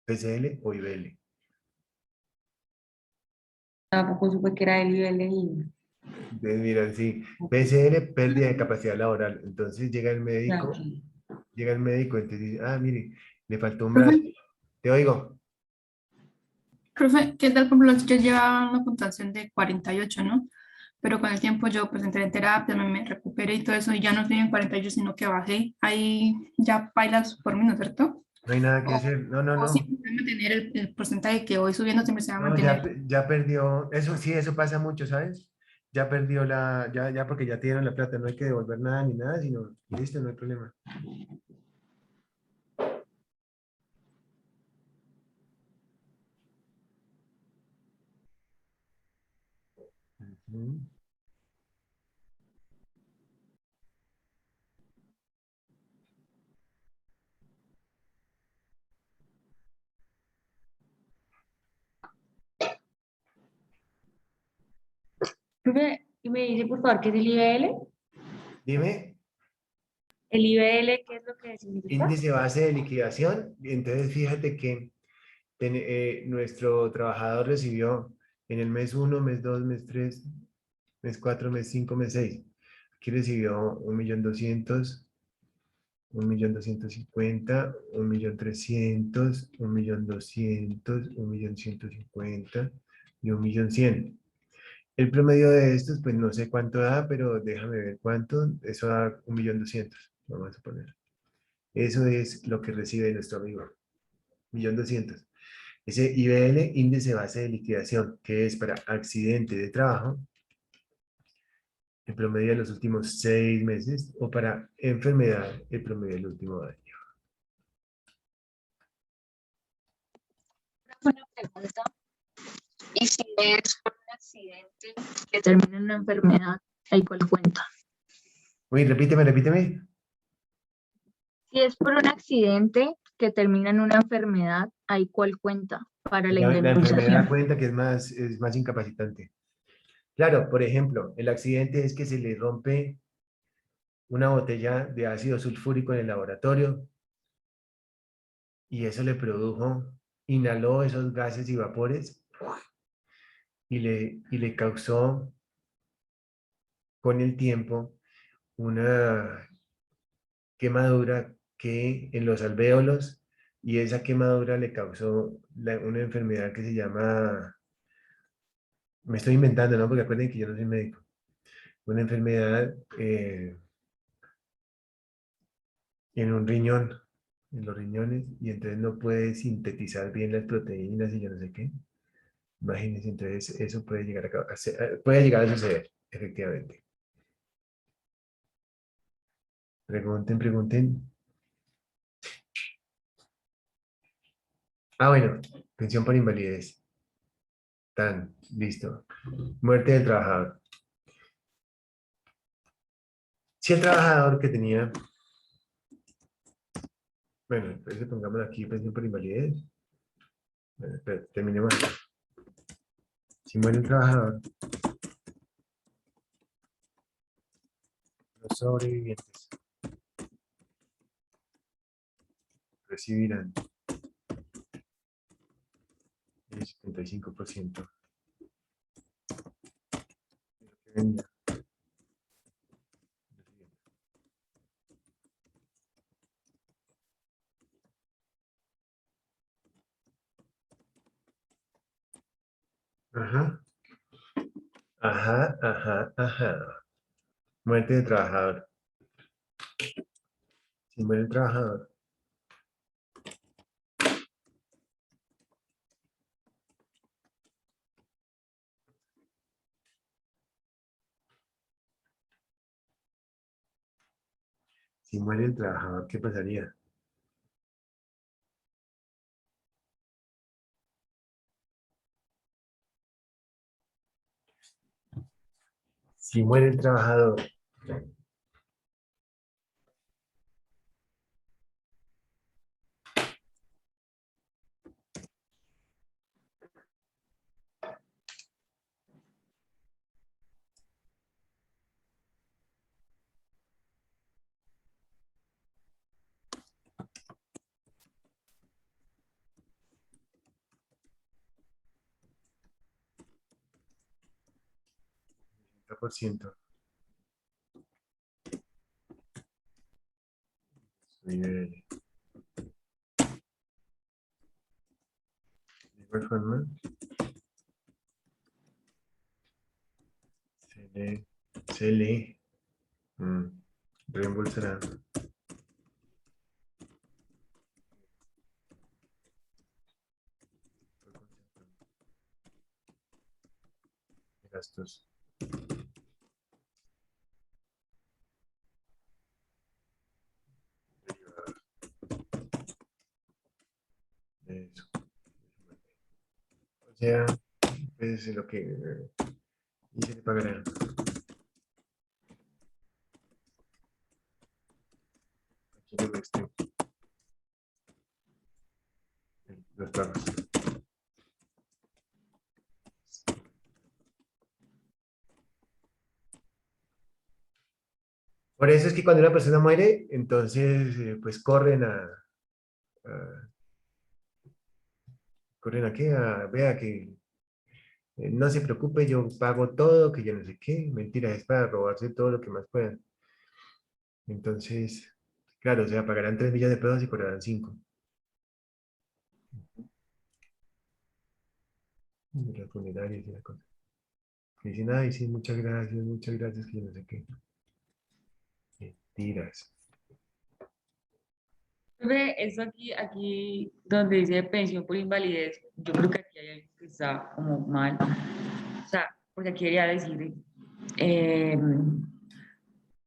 PCL o IBL. Tampoco supe que era el nivel de Entonces, mira, sí, PCL, pérdida de capacidad laboral. Entonces llega el médico, entonces dice, mire, le faltó un brazo. Profe, Te oigo. profe, ¿qué tal? Por ejemplo, yo llevaba una puntuación de 48, ¿no? Pero con el tiempo yo pues entré en terapia, me recuperé y todo eso, y ya no estoy en 48, sino que bajé. Ahí ya bailas por mí, ¿no es cierto? No hay nada que O, hacer. No, no, o no. siempre se va a mantener el porcentaje que voy subiendo, siempre se va a No, ya, mantener. ya perdió. Eso sí, eso pasa mucho, ¿sabes? Ya perdió ya porque ya tienen la plata, no hay que devolver nada ni nada, sino, listo, no hay problema. Ujú. Y me dice, por favor, ¿qué es el IBL? Dime, ¿El IBL qué es lo que significa? índice base de liquidación. Entonces, fíjate que nuestro trabajador recibió en el mes 1, mes 2, mes 3, mes 4, mes 5, mes 6. Aquí recibió 1.200.000, 1.250.000, 1.300.000, 1.200.000, 1.150.000 y 1.100.000. El promedio de estos, pues no sé cuánto da, pero déjame ver cuánto. Eso da 1.200.000, vamos a suponer. Eso es lo que recibe nuestro amigo. 1.200.000. Ese IBL, índice base de liquidación, que es para accidente de trabajo, el promedio de los últimos 6 meses, o para enfermedad, el promedio del último año. Una pregunta. Y si es por un accidente que termina en una enfermedad, ¿ahí cuál cuenta? Uy, repíteme. Si es por un accidente que termina en una enfermedad, ¿ahí cuál cuenta para la La enfermedad indemnización? cuenta que es más incapacitante. Claro, por ejemplo, el accidente es que se le rompe una botella de ácido sulfúrico en el laboratorio y eso le produjo, inhaló esos gases y vapores y le causó con el tiempo una quemadura que en los alvéolos, y esa quemadura le causó una enfermedad que se llama, me estoy inventando, ¿no? Porque acuérdense que yo no soy médico, una enfermedad en un riñón, en los riñones, y entonces no puede sintetizar bien las proteínas y yo no sé qué. Imagínense, entonces eso puede llegar puede llegar a suceder, efectivamente. Pregunten. Ah, bueno, pensión por invalidez. Tan, listo. Muerte del trabajador. Si el trabajador que tenía, bueno, entonces pongamos aquí pensión por invalidez. Bueno, terminemos aquí. Si muere el trabajador, los sobrevivientes recibirán el 75% de lo que venía recibiendo. Ajá, ajá. Muerte del trabajador. Si muere el trabajador, ¿qué pasaría? Si muere el trabajador, por ciento. De igual forma, se le mm, reembolsará por concepto de gastos derivados de eso. O sea, pues lo que y se le pagará. Aquí le muestre los pagos. Por eso es que cuando una persona muere, entonces pues a- corren a qué, vea que no se preocupe, yo pago todo, que yo no sé qué, mentira, es para robarse todo lo que más puedan. Entonces, claro, o sea, pagarán 3 millones de pesos y cobrarán 5. Las funerarias y la cosa. Me dicen, ay, sí, muchas gracias, que yo no sé qué. Mentiras. Ve, eso aquí donde dice pensión por invalidez, yo creo que aquí hay algo que está como mal. O sea, porque aquí quería decir, eh,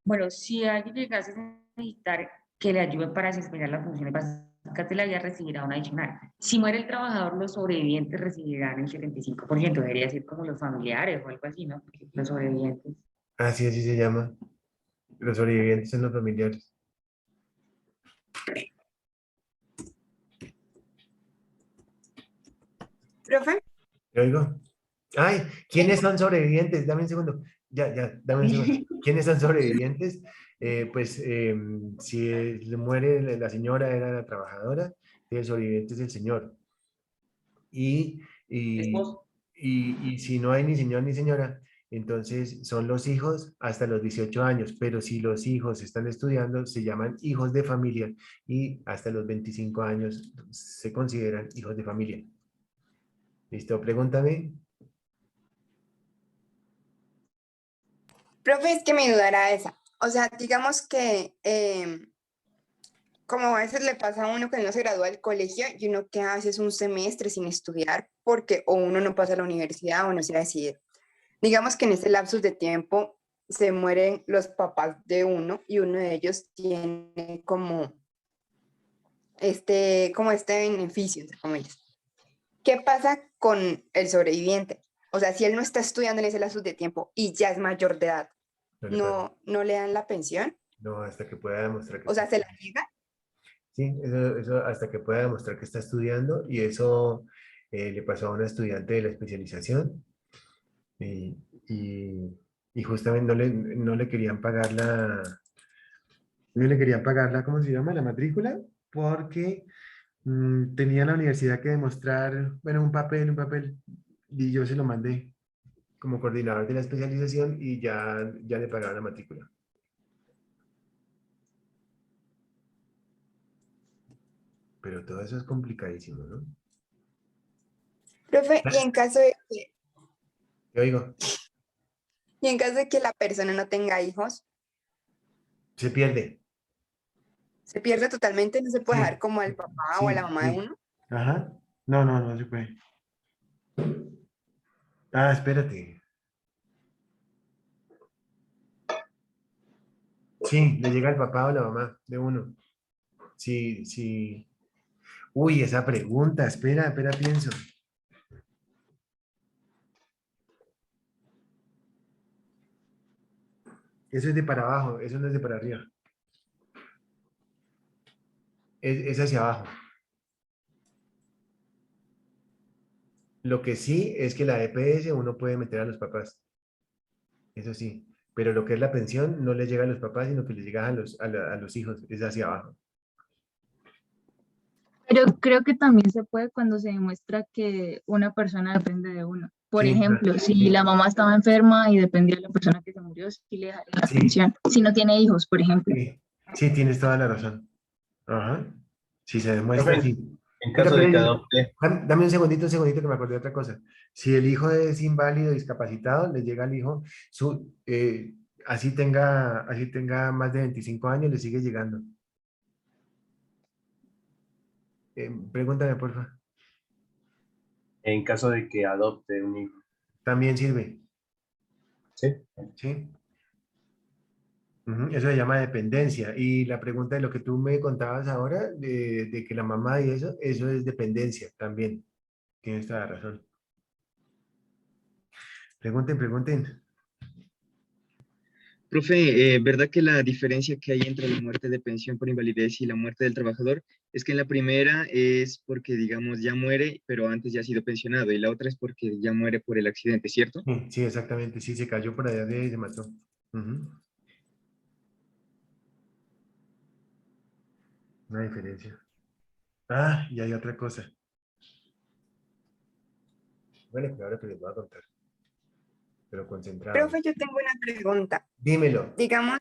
bueno, si alguien llegase a necesitar que le ayuden para desempeñar las funciones básicas de la vida, recibirá una adicional. Si muere el trabajador, los sobrevivientes recibirán el 75%, debería ser como los familiares o algo así, ¿no? Porque los sobrevivientes. Ah, sí, así se llama. Los sobrevivientes son los familiares. Profe, ¿Te oigo? Ay, ¿quiénes son sobrevivientes? Dame un segundo. Dame un segundo. ¿Quiénes son sobrevivientes? Si le muere la señora, era la trabajadora, y el sobreviviente es el señor. Y, y, Esposo. y si no hay ni señor ni señora, entonces son los hijos hasta los 18 años, pero si los hijos están estudiando, se llaman hijos de familia y hasta los 25 años se consideran hijos de familia. ¿Listo? Pregúntame. profe, es que mi duda era esa. O sea, digamos que como a veces le pasa a uno que no se gradúa del colegio y uno queda a veces un semestre sin estudiar porque o uno no pasa a la universidad o no se decide. Digamos que en ese lapsus de tiempo se mueren los papás de uno y uno de ellos tiene como este beneficio, entre comillas. ¿Qué pasa con el sobreviviente? O sea, si él no está estudiando en ese lapsus de tiempo y ya es mayor de edad, No le pagan. ¿no le dan la pensión? No, hasta que pueda demostrar que O está sea, ¿se la estudiando. niega? Sí, eso hasta que pueda demostrar que está estudiando y eso le pasó a una estudiante de la especialización y, y- y justamente no le querían pagar no le querían pagar la, ¿cómo se llama? La matrícula porque tenía la universidad que demostrar, bueno, un papel y yo se lo mandé como coordinador de la especialización y ya le pagaron la matrícula. Pero todo eso es complicadísimo, ¿no? Profe, Te oigo, y en caso de que la persona no tenga hijos, se pierde. se pierde totalmente, no se puede dejar Sí, como al papá o a la sí, mamá de sí. uno. Ajá. No se puede. Ah, espérate. Sí, le llega el papá o la mamá de uno. Sí, sí. Uy, esa pregunta, espera, pienso. Eso es de para abajo, eso no es de para arriba. Es hacia abajo. Lo que sí es que la EPS uno puede meter a los papás. Eso sí. Pero lo que es la pensión no le llega a los papás, sino que le llega a los hijos. Es hacia abajo. Pero creo que también se puede cuando se demuestra que una persona depende de uno. Por Sí, ejemplo, si sí, la mamá estaba enferma y dependía de la persona que se murió, sí le dejaría la sí, pensión. Si no tiene hijos, por ejemplo. sí, sí, tienes toda la razón. Ajá. Si se Profe, demuestra, sí. en Pero, caso de que adopte, dame un segundito que me acordé de otra cosa. Si el hijo es inválido, discapacitado, le llega al hijo, así tenga más de 25 años, le sigue llegando. Pregúntame, porfa. en caso de que adopte un hijo, También sirve, ¿sí? ¿sí? Ujú, eso se llama dependencia. Y la pregunta de lo que tú me contabas ahora, de que la mamá y eso es dependencia también. Tienes toda la razón. Pregunten. Profe, ¿verdad que la diferencia que hay entre la muerte de pensión por invalidez y la muerte del trabajador es que en la primera es porque, digamos, ya muere, pero antes ya ha sido pensionado, y la otra es porque ya muere por el accidente, ¿cierto? Sí, sí, exactamente. Sí, se cayó por allá y se mató. Ujú, una diferencia. Ah, y hay otra cosa. Bueno, que ahora que les voy a contar, pero concentrado. Profe, yo tengo una pregunta. Dímelo. Digamos,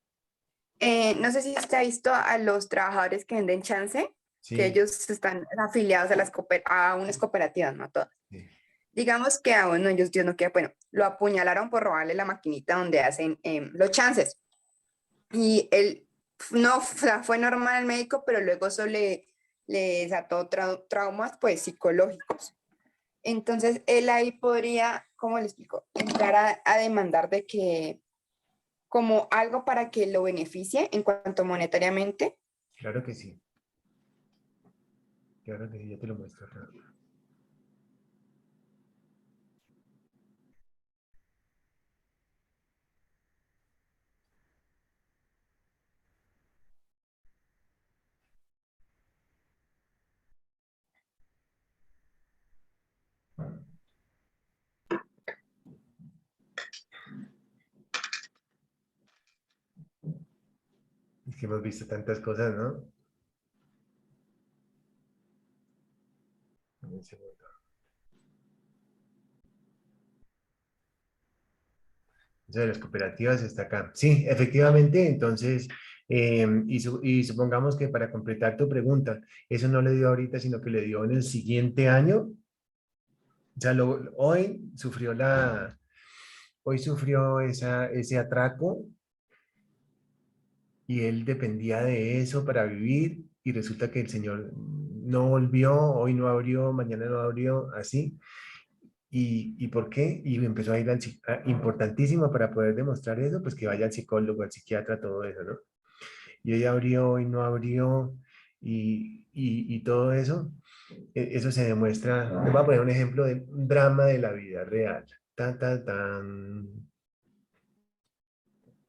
no sé si usted ha visto a los trabajadores que venden chance, que Sí, ellos están afiliados a a unas cooperativas, no todas. sí. Digamos que a uno, Dios no quiera, bueno, lo apuñalaron por robarle la maquinita donde hacen los chances. Y él no, o sea, fue normal al médico, pero luego eso le desató traumas pues psicológicos. Entonces él ahí podría, ¿cómo le explico? Entrar a demandar de que como algo para que lo beneficie en cuanto monetariamente. Claro que sí. Claro que sí, ya te lo muestro. Rafa. Es que hemos visto tantas cosas, ¿no? Un segundo. Eso de las cooperativas está acá. Sí, efectivamente, entonces, y supongamos que para completar tu pregunta, eso no le dio ahorita, sino que le dio en el siguiente año. O sea, hoy sufrió ese atraco y él dependía de eso para vivir y resulta que el señor no volvió, hoy no abrió, mañana no abrió, así. ¿Y por qué? Y empezó a ir importantísimo para poder demostrar eso, pues que vaya al psicólogo, al psiquiatra, todo eso, ¿no? Y hoy abrió, hoy no abrió, y todo eso, eso se demuestra. Les voy a poner un ejemplo de un drama de la vida real. Tan, tan, tan.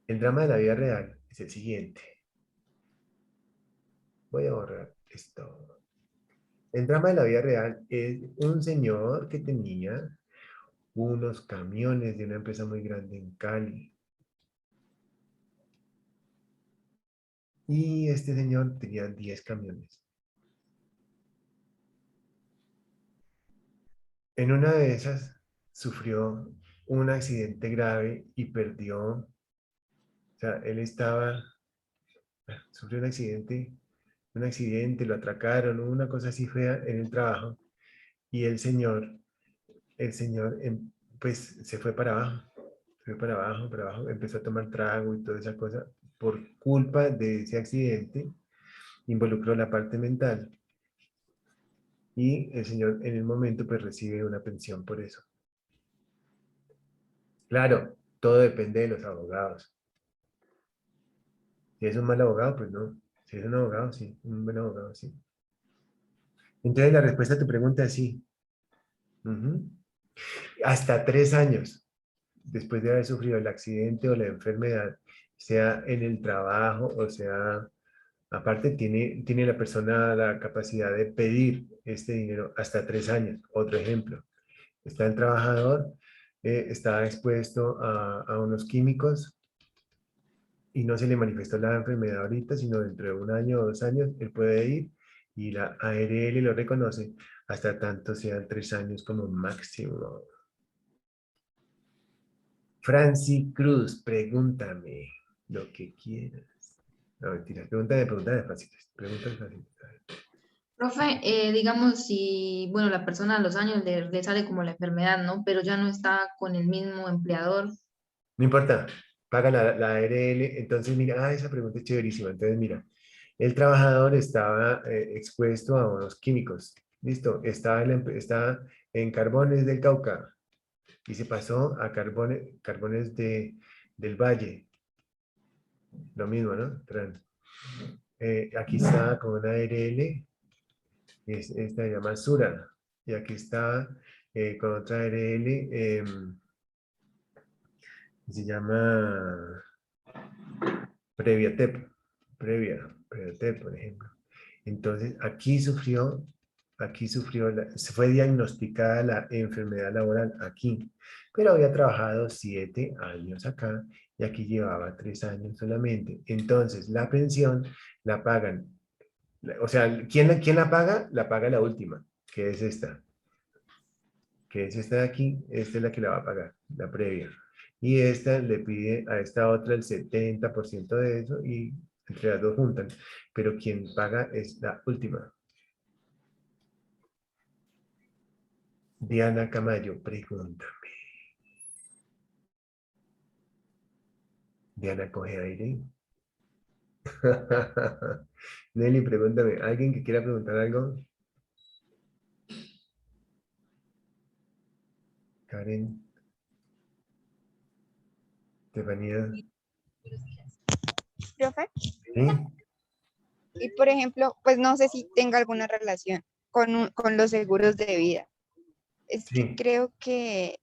El drama de la vida real es el siguiente. Voy a borrar esto. El drama de la vida real es un señor que tenía unos camiones de una empresa muy grande en Cali. Y este señor tenía 10 camiones. En una de esas sufrió un accidente grave y perdió, o sea, sufrió un accidente, lo atracaron, una cosa así fea en el trabajo y el señor pues se fue para abajo, para abajo, empezó a tomar trago y toda esa cosa por culpa de ese accidente, involucró la parte mental y el señor en el momento pues recibe una pensión por eso. Claro, todo depende de los abogados. Si es un mal abogado, pues no. Si es un abogado, sí. Un buen abogado, sí. Entonces la respuesta a tu pregunta es sí. Ujú. Hasta 3 años después de haber sufrido el accidente o la enfermedad, sea en el trabajo o sea, aparte tiene la persona la capacidad de pedir este dinero hasta 3 años. Otro ejemplo, está el trabajador, está expuesto a unos químicos y no se le manifestó la enfermedad ahorita, sino dentro de 1 año o 2 años, él puede ir y la ARL lo reconoce hasta tanto sean 3 años como máximo. Franci Cruz, pregúntame lo que quieras. No, mentira, pregúntame fáciles. Pregúntame fáciles. Profe, digamos si, bueno, la persona a los años le sale como la enfermedad, ¿no? Pero ya no está con el mismo empleador. No importa, paga la ARL. Entonces, mira, esa pregunta es chéverísima. Entonces, mira, el trabajador estaba expuesto a unos químicos. Listo, estaba en Carbones del Cauca y se pasó a Carbones del Valle. Lo mismo, ¿no? Aquí está con una ARL, esta se llama Sura. Y aquí está con otra ARL, se llama Previatep, Previatep, por ejemplo. Entonces, se fue diagnosticada la enfermedad laboral aquí, pero había trabajado 7 años acá y aquí llevaba 3 años solamente. Entonces, la pensión la pagan, o sea, ¿quién la paga? La paga la última, que es esta, de aquí, esta es la que la va a pagar, la previa. Y esta le pide a esta otra el 70% de eso y entre las dos juntan. Pero quien paga es la última. Diana Camayo, pregúntame. Diana, coge aire. Nelly, pregúntame. ¿Alguien que quiera preguntar algo? Karen. Estefanía. Profe, ¿Sí? y por ejemplo, pues no sé si tenga alguna relación con los seguros de vida. Es que Sí. creo que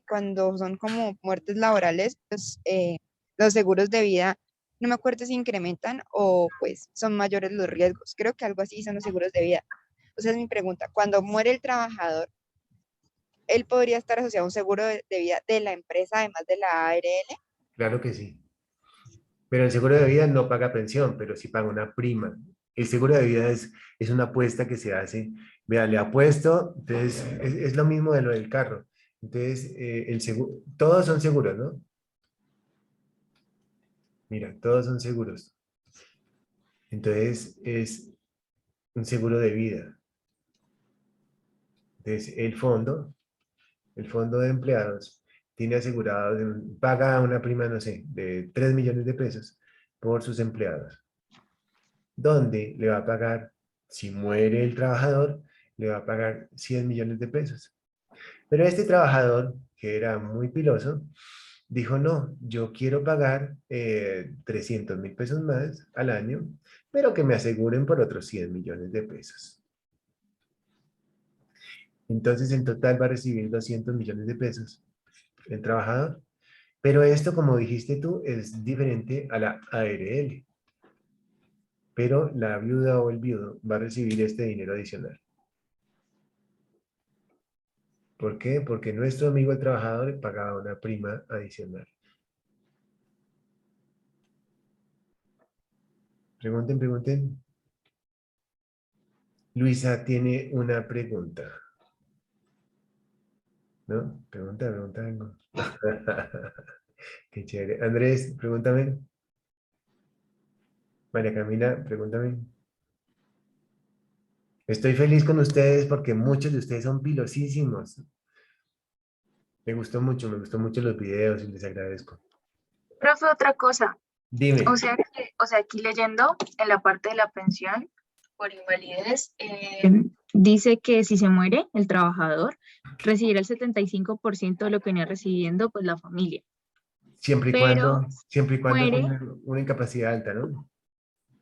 cuando son como muertes laborales, pues, los seguros de vida, no me acuerdo si incrementan o pues son mayores los riesgos. Creo que algo así son los seguros de vida. O sea, es mi pregunta. Cuando muere el trabajador, ¿él podría estar asociado a un seguro de vida de la empresa, además de la ARL? Claro que sí. Pero el seguro de vida no paga pensión, pero sí paga una prima. El seguro de vida es una apuesta que se hace. Vea, le apuesto, entonces es lo mismo de lo del carro. Entonces, el seguro, todos son seguros, ¿no? Mira, todos son seguros. Entonces, es un seguro de vida. Entonces, el fondo de empleados, tiene asegurado, paga una prima, no sé, de 3 millones de pesos por sus empleados. Donde le va a pagar, si muere el trabajador, le va a pagar 100 millones de pesos. Pero este trabajador, que era muy piloso, dijo, no, yo quiero pagar 300.000 pesos más al año, pero que me aseguren por otros 100 millones de pesos. Entonces, en total va a recibir 200 millones de pesos el trabajador. Pero esto, como dijiste tú, es diferente a la ARL. Pero la viuda o el viudo va a recibir este dinero adicional. ¿Por qué? Porque nuestro amigo el trabajador pagaba una prima adicional. Pregunten, pregunten. Luisa tiene una pregunta. ¿No? Pregunta, pregunta algo. Qué chévere. Andrés, pregúntame. María Camila, pregúntame. Estoy feliz con ustedes porque muchos de ustedes son pilosísimos. Me gustó mucho los videos y les agradezco. Profe, otra cosa. Dime. O sea, aquí leyendo en la parte de la pensión por invalidez, dice que si se muere el trabajador, recibirá el 75% de lo que venía recibiendo pues la familia. Siempre Pero y cuando muere, una incapacidad alta, ¿no?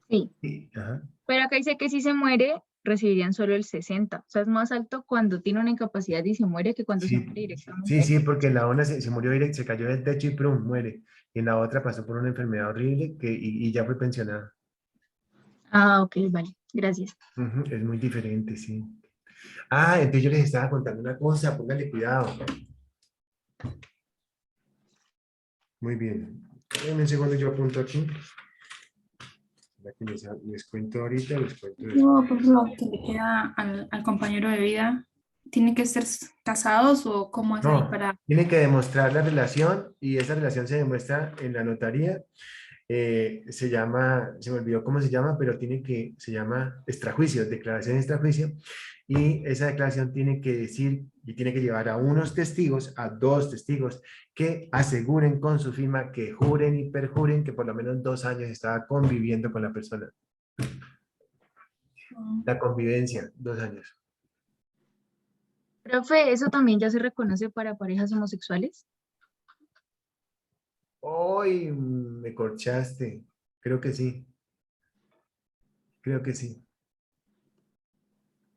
sí, Sí, ajá. pero acá dice que si se muere, recibirían solo el 60%. O sea, es más alto cuando tiene una incapacidad y se muere que cuando se Sí, muere sí, directamente. sí, porque en la una se murió directo, se cayó del techo y ¡prum! Muere. Y en la otra pasó por una enfermedad horrible y ya fue pensionada. Ah, ok, vale, gracias. Ujú, es muy diferente, sí. Ah, entonces yo les estaba contando una cosa, póngale cuidado. Muy bien. Dame un segundo, yo apunto aquí. Ya que les cuento ahorita, les cuento después. Yo, por lo que le queda al compañero de vida, ¿tiene que ser casados o cómo es ahí No, para...? tienen que demostrar la relación y esa relación se demuestra en la notaría. Se llama, se me olvidó cómo se llama, pero se llama extrajuicio, declaración de extrajuicio, y esa declaración tiene que decir y tiene que llevar a unos testigos, a 2 testigos, que aseguren con su firma, que juren y perjuren que por lo menos 2 años estaba conviviendo con la persona. La convivencia, 2 años. Profe, ¿eso también ya se reconoce para parejas homosexuales? ¡Ay! Me corchaste. Creo que sí. Creo que sí.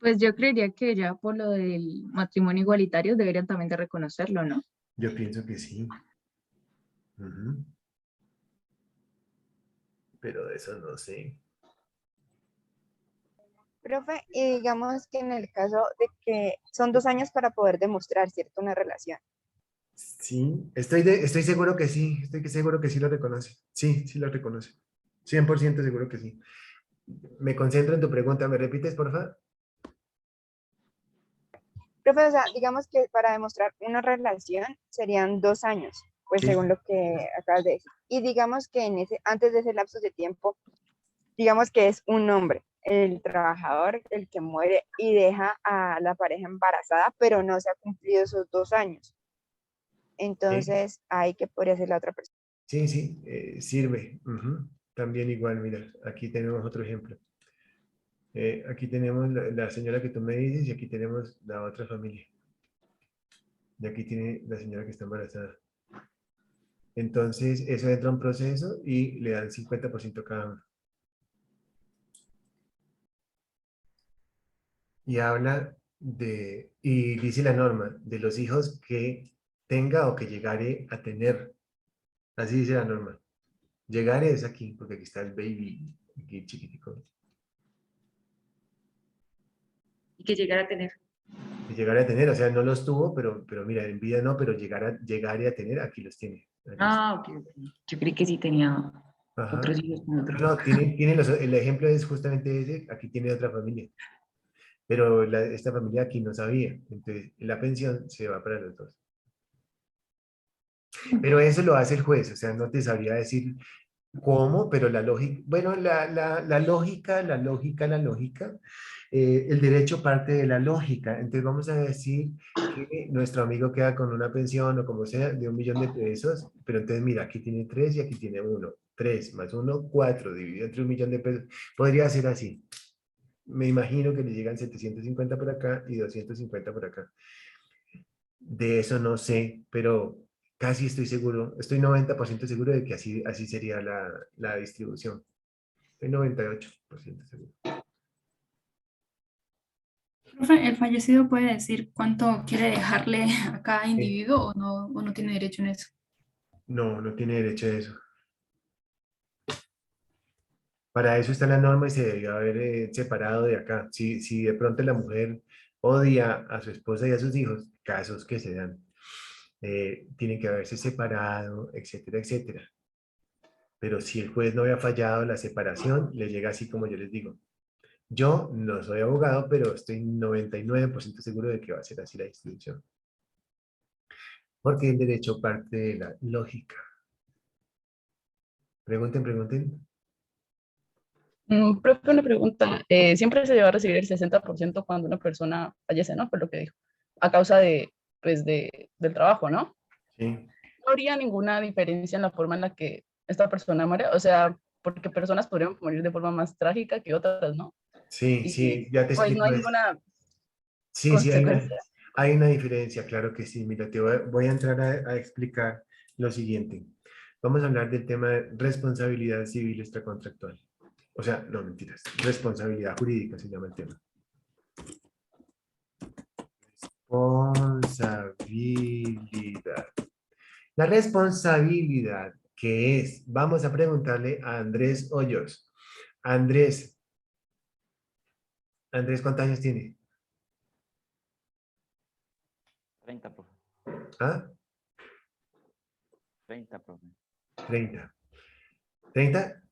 Pues yo creería que ya por lo del matrimonio igualitario deberían también de reconocerlo, ¿no? Yo pienso que sí. Ujú. Pero de eso no sé. Profe, y digamos que en el caso de que son 2 años para poder demostrar, ¿cierto? Una relación. Sí, estoy seguro que sí, estoy seguro que sí lo reconoce. Sí, sí lo reconoce. 100% seguro que sí. Me concentro en tu pregunta, ¿me repites, por favor? Profe, o sea, digamos que para demostrar una relación serían 2 años, pues Sí. según lo que acabas de decir. Y digamos que antes de ese lapso de tiempo, digamos que es un hombre el trabajador el que muere y deja a la pareja embarazada, pero no se ha cumplido esos 2 años. Sí, Entonces, ahí que podría ser la otra persona. sí, sí, sirve. Ujú. También igual, mira, aquí tenemos otro ejemplo. Aquí tenemos la señora que tú me dices y aquí tenemos la otra familia. Y aquí tiene la señora que está embarazada. Entonces, eso entra a un proceso y le dan 50% cada uno. Y habla y dice la norma, de los hijos que tenga o que llegare a tener. Así dice la norma. Llegare es aquí, porque aquí está el baby, aquí chiquitico. Y que llegara a tener. Que llegare a tener, o sea, no los tuvo, pero mira, en vida no, pero llegare a tener, aquí los tiene. Aquí está. Ah, ok, ok. Yo creí que sí tenía Ajá. otros hijos con otro. No, el ejemplo es justamente ese, aquí tiene otra familia, pero esta familia aquí no sabía, entonces la pensión se va para los dos. Pero eso lo hace el juez, o sea, no te sabría decir cómo, pero la lógica, bueno, la lógica, el derecho parte de la lógica. Entonces vamos a decir que nuestro amigo queda con una pensión o como sea de 1.000.000 de pesos, pero entonces mira, aquí tiene 3 y aquí tiene 1. 3 más 1, 4, dividido entre 1.000.000 de pesos. Podría ser así. Me imagino que le llegan 750 por acá y 250 por acá. De eso no sé, pero casi estoy seguro, estoy 90% seguro de que así sería la distribución. Estoy 98% seguro. Profe, ¿el fallecido puede decir cuánto quiere dejarle a cada Eh, individuo o no tiene derecho en eso? No, no tiene derecho a eso. Para eso está la norma y se debió haber separado de acá. Si de pronto la mujer odia a su esposa y a sus hijos, casos que se dan, tienen que haberse separado, etcétera, etcétera. Pero si el juez no había fallado la separación, le llega así como yo les digo. Yo no soy abogado, pero estoy 99% seguro de que va a ser así la distribución. Porque el derecho parte de la lógica. Pregunten, pregunten. Profe, una pregunta. Siempre se debe recibir el 60% cuando una persona fallece, ¿no? Por lo que dijo. A causa pues del trabajo, ¿no? Sí, No habría ninguna diferencia en la forma en la que esta persona muere. O sea, porque personas podrían morir de forma más trágica que otras, ¿no? sí, Y sí, ya te pues no explico hay eso. ninguna Sí, sí, consecuencia. hay una diferencia, claro que sí. Mira, voy a entrar a explicar lo siguiente. Vamos a hablar del tema de responsabilidad civil extracontractual. O sea, no, mentiras. Responsabilidad jurídica se llama el tema. Responsabilidad. La responsabilidad que es, vamos a preguntarle a Andrés Hoyos. Andrés, Andrés, ¿cuántos años tiene? 30, profe. ¿Ah? 30, profe. 30. ¿30?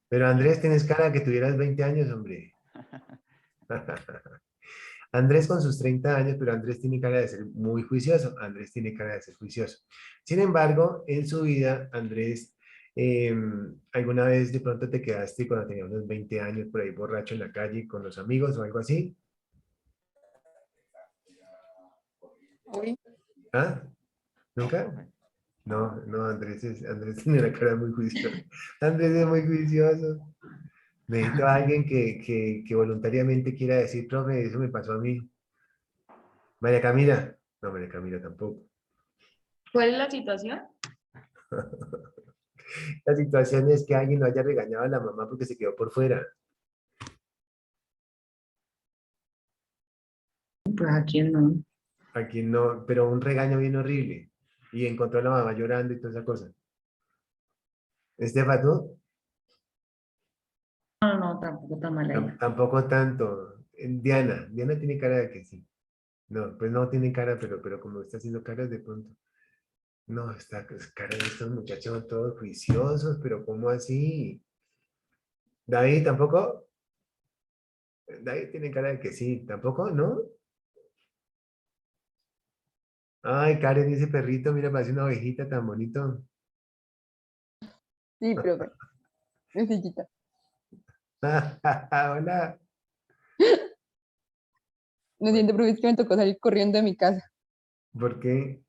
Pero Sí. Andrés, tienes cara que tuvieras 20 años, hombre. Andrés con sus 30 años, pero Andrés tiene cara de ser muy juicioso. Andrés tiene cara de ser juicioso. Sin embargo, en su vida, Andrés, ¿alguna vez de pronto te quedaste cuando tenía unos 20 años por ahí borracho en la calle con los amigos o algo así? Uy, ¿Ah? No, ¿Nunca? profe. No, no, Andrés tiene una cara muy juiciosa. Andrés es muy juicioso. Necesito a alguien que voluntariamente quiera decir, profe, eso me pasó a mí. María Camila. No, María Camila tampoco. ¿Cuál es la situación? La situación es que alguien lo haya regañado a la mamá porque se quedó por fuera. Pues aquí no. Aquí no, pero un regaño bien horrible. Y encontró a la mamá llorando y toda esa cosa. Estefa, ¿tú? No, no, tampoco tan mala ella. Tampoco tanto. Diana tiene cara de que sí. No, pues no tiene cara, pero como está haciendo caras de pronto. No, está cara de estos muchachos son todos juiciosos, pero ¿cómo así? David, ¿tampoco? David tiene cara de que sí, ¿tampoco? ¿No? Ay, Karen, ese perrito, mira, parece una ovejita tan bonito. sí, profe. Es chiquita. Hola. Lo siento, pero es que me tocó salir corriendo de mi casa, ¿Por qué?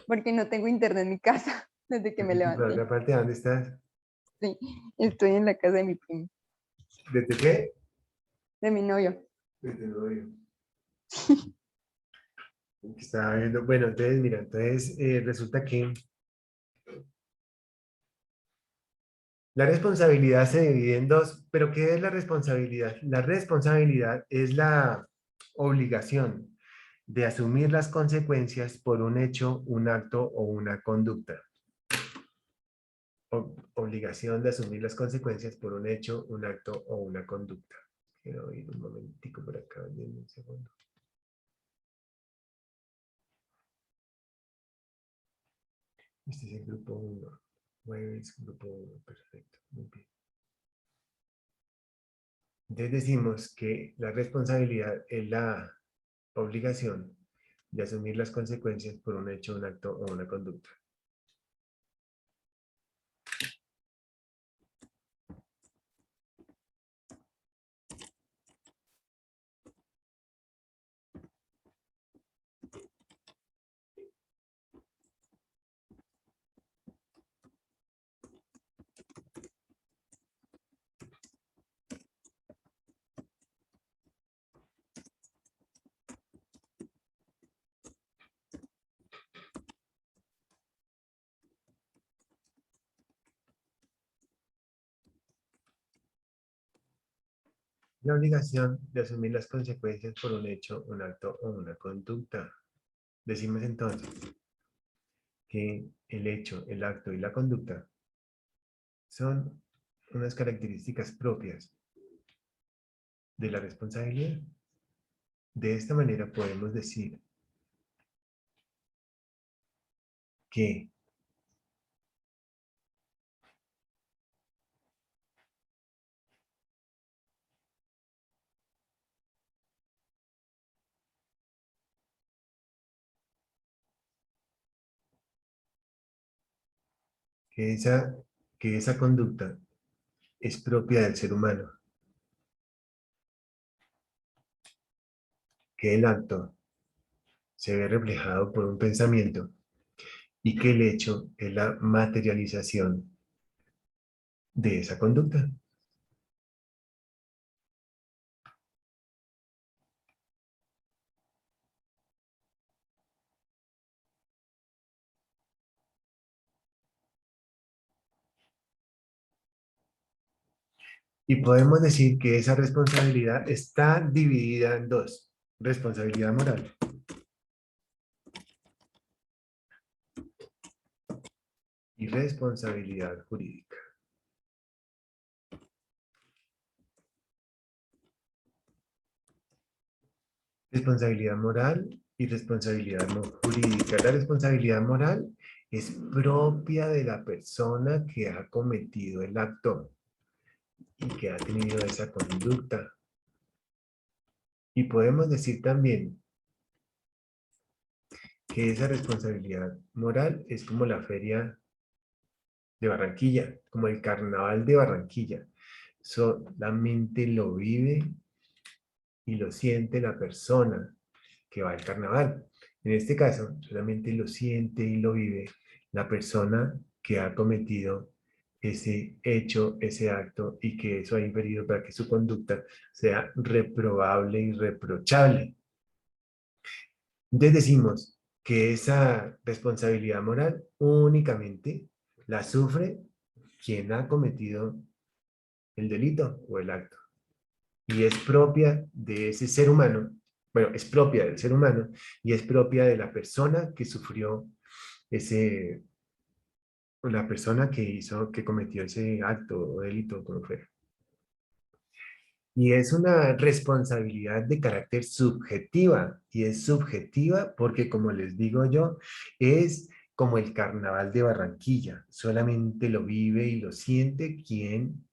porque no tengo internet en mi casa desde que me ¿Por levanté. otra parte, dónde estás? Sí, estoy en la casa de mi primo, ¿Desde qué? de mi novio. Desde el novio. Estaba viendo. Bueno, entonces, mira, entonces resulta que la responsabilidad se divide en dos, pero ¿qué es la responsabilidad? La responsabilidad es la obligación de asumir las consecuencias por un hecho, un acto o una conducta. Obligación de asumir las consecuencias por un hecho, un acto o una conducta. Quiero ir un momentico por acá, denme un segundo. Este es el grupo 1. Jueves, grupo 1, perfecto, muy bien. Entonces decimos que la responsabilidad es la obligación de asumir las consecuencias por un hecho, un acto o una conducta. La obligación de asumir las consecuencias por un hecho, un acto o una conducta. Decimos entonces que el hecho, el acto y la conducta son unas características propias de la responsabilidad. De esta manera podemos decir que que esa conducta es propia del ser humano, que el acto se ve reflejado por un pensamiento y que el hecho es la materialización de esa conducta. Y podemos decir que esa responsabilidad está dividida en dos: responsabilidad moral y responsabilidad jurídica. Responsabilidad moral y responsabilidad jurídica. La responsabilidad moral es propia de la persona que ha cometido el acto y que ha tenido esa conducta. Y podemos decir también que esa responsabilidad moral es como la feria de Barranquilla, como el carnaval de Barranquilla. Solamente lo vive y lo siente la persona que va al carnaval. En este caso, solamente lo siente y lo vive la persona que ha cometido ese hecho, ese acto, y que eso ha inferido para que su conducta sea reprobable y reprochable. Entonces decimos que esa responsabilidad moral únicamente la sufre quien ha cometido el delito o el acto. Y es propia de ese ser humano, bueno, es propia del ser humano y es propia de la persona que sufrió ese, la persona que cometió ese acto o delito, como fuera. Y es una responsabilidad de carácter subjetiva, y es subjetiva porque, como les digo yo, es como el carnaval de Barranquilla, solamente lo vive y lo siente quien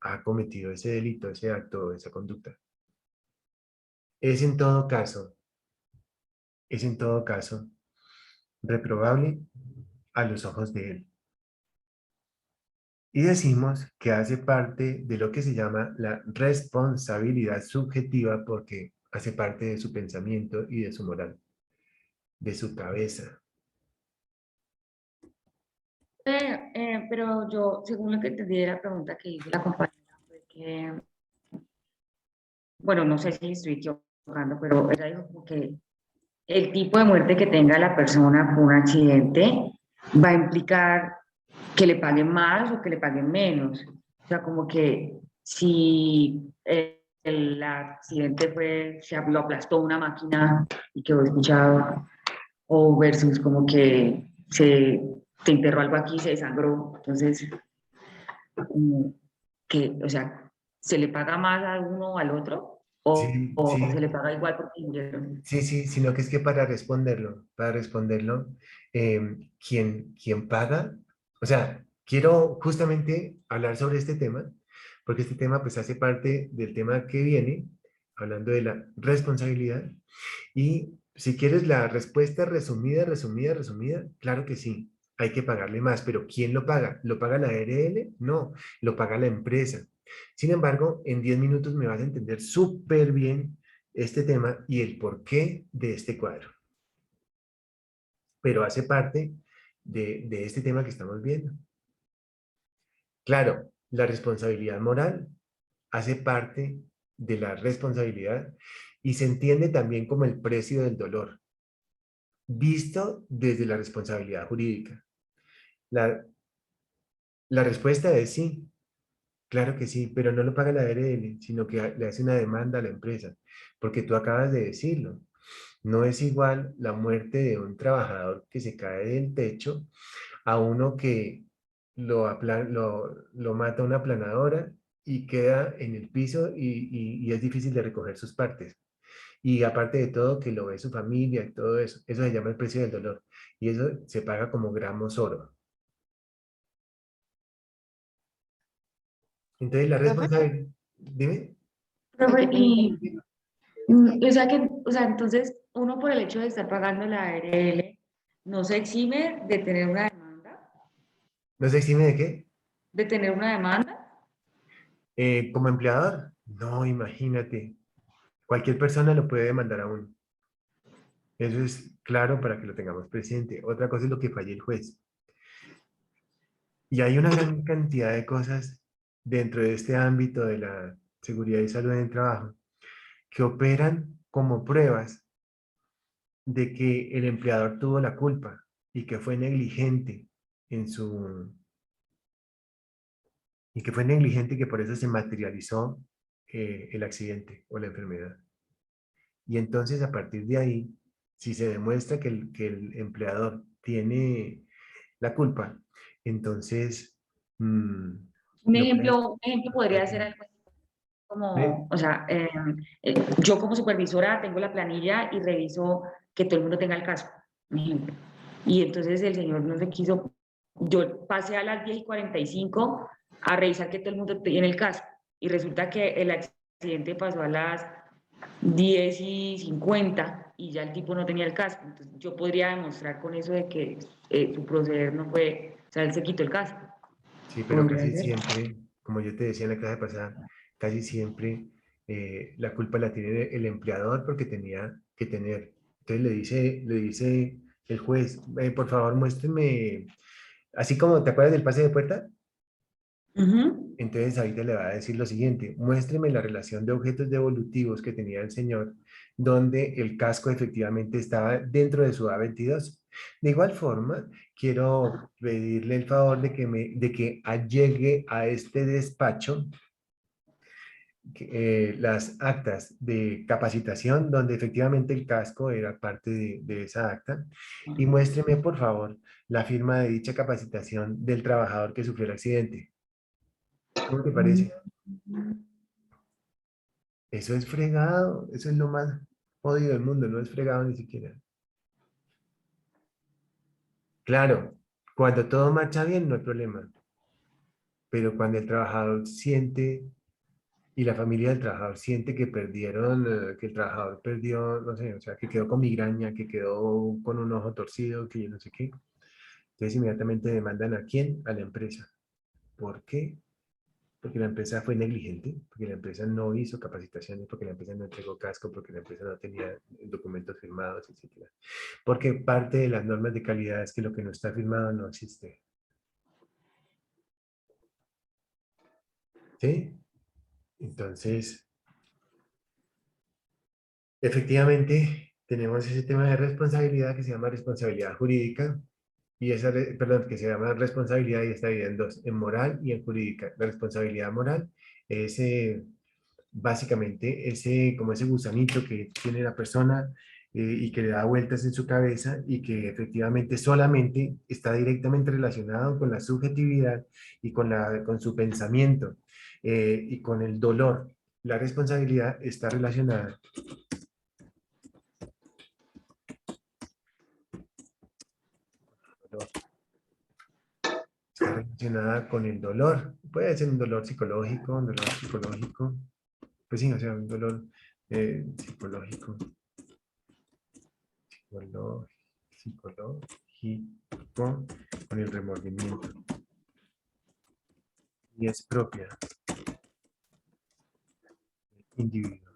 ha cometido ese delito, ese acto, esa conducta. Es en todo caso, es en todo caso reprobable a los ojos de él. Y decimos que hace parte de lo que se llama la responsabilidad subjetiva porque hace parte de su pensamiento y de su moral, de su cabeza. Pero yo, según lo que entendí de la pregunta que hizo la compañera, fue que, bueno, no sé si estoy equivocando, pero ella dijo como que el tipo de muerte que tenga la persona por un accidente va a implicar que le paguen más o que le paguen menos. O sea, como que si el accidente fue, lo aplastó una máquina y quedó escuchado, o versus como que se enterró algo aquí, se desangró, entonces, como que, o sea, ¿se le paga más a uno o al otro? Sí, O se sí, le paga igual porque murieron? sí, sí, sino que es que para responderlo, quien paga, o sea, quiero justamente hablar sobre este tema, porque este tema pues hace parte del tema que viene, hablando de la responsabilidad, y si quieres la respuesta resumida, claro que sí, hay que pagarle más, pero ¿quién lo paga? ¿Lo paga la ARL? No, lo paga la empresa. Sin embargo, en 10 minutos me vas a entender súper bien este tema y el porqué de este cuadro. Pero hace parte de este tema que estamos viendo. Claro, la responsabilidad moral hace parte de la responsabilidad y se entiende también como el precio del dolor, visto desde la responsabilidad jurídica. La, la respuesta es sí, claro que sí, pero no lo paga la ARL, sino que le hace una demanda a la empresa, porque tú acabas de decirlo. No es igual la muerte de un trabajador que se cae del techo a uno que lo mata una aplanadora y queda en el piso y es difícil de recoger sus partes. Y aparte de todo, que lo ve su familia y todo eso. Eso se llama el precio del dolor. Y eso se paga como gramos oro. Entonces, la ¿Profe? responsabilidad... Dime. Profe, Qué pena y, interrumpirlo. o sea que, o sea, entonces, uno por el hecho de estar pagando la ARL, no se exime de tener una demanda, ¿No se exime de qué? de tener una demanda. Como empleador. No, imagínate. Cualquier persona lo puede demandar a uno. Eso es claro para que lo tengamos presente. Otra cosa es lo que falle el juez. Y hay una gran cantidad de cosas dentro de este ámbito de la seguridad y salud en el trabajo que operan como pruebas de que el empleador tuvo la culpa y que fue negligente en su y que fue negligente y que por eso se materializó el accidente o la enfermedad. Y entonces a partir de ahí, si se demuestra que el empleador tiene la culpa, entonces mm, lo puede... Un ejemplo podría ser algo así ¿Eh? como, o sea, yo como supervisora tengo la planilla y reviso que todo el mundo tenga el casco, por ejemplo. Y entonces el señor no se quiso, yo pasé a las 10:45 a revisar que todo el mundo tiene el casco y resulta que el accidente pasó a las 10:50 y ya el tipo no tenía el casco. Entonces yo podría demostrar con eso de que su proceder no fue, o sea, él se quitó el casco. Sí, pero Podría casi ser. siempre, como yo te decía en la clase pasada, casi siempre la culpa la tiene el empleador porque tenía que tener. Entonces le dice el juez, por favor muéstreme, así como te acuerdas del pase de puerta, Ujú. entonces ahorita le va a decir lo siguiente, muéstreme la relación de objetos devolutivos que tenía el señor, donde el casco efectivamente estaba dentro de su A22. De igual forma, quiero pedirle el favor de que llegue a este despacho las actas de capacitación, donde efectivamente el casco era parte de esa acta, y muéstreme, por favor, la firma de dicha capacitación del trabajador que sufrió el accidente. ¿Cómo te parece? Eso es fregado, eso es lo más jodido del mundo, no es fregado ni siquiera. Claro, cuando todo marcha bien no hay problema, pero cuando el trabajador siente y la familia del trabajador siente que perdieron, que el trabajador perdió, no sé, o sea, que quedó con migraña, que quedó con un ojo torcido, que yo no sé qué, entonces inmediatamente demandan a quién, a la empresa. ¿Por qué? Porque la empresa fue negligente, porque la empresa no hizo capacitaciones, porque la empresa no entregó casco, porque la empresa no tenía documentos firmados, etc. Porque parte de las normas de calidad es que lo que no está firmado no existe. ¿Sí? Entonces, efectivamente, tenemos ese tema de responsabilidad que se llama responsabilidad jurídica, y esa, perdón, que se llama responsabilidad y está dividida en dos, en moral y en jurídica. La responsabilidad moral es básicamente como ese gusanito que tiene la persona y que le da vueltas en su cabeza y que efectivamente solamente está directamente relacionado con la subjetividad y con su pensamiento y con el dolor. La responsabilidad está relacionada con el dolor. Puede ser un dolor psicológico, pues sí, o sea, un dolor psicológico, psicológico, con el remordimiento. Y es propia del individuo.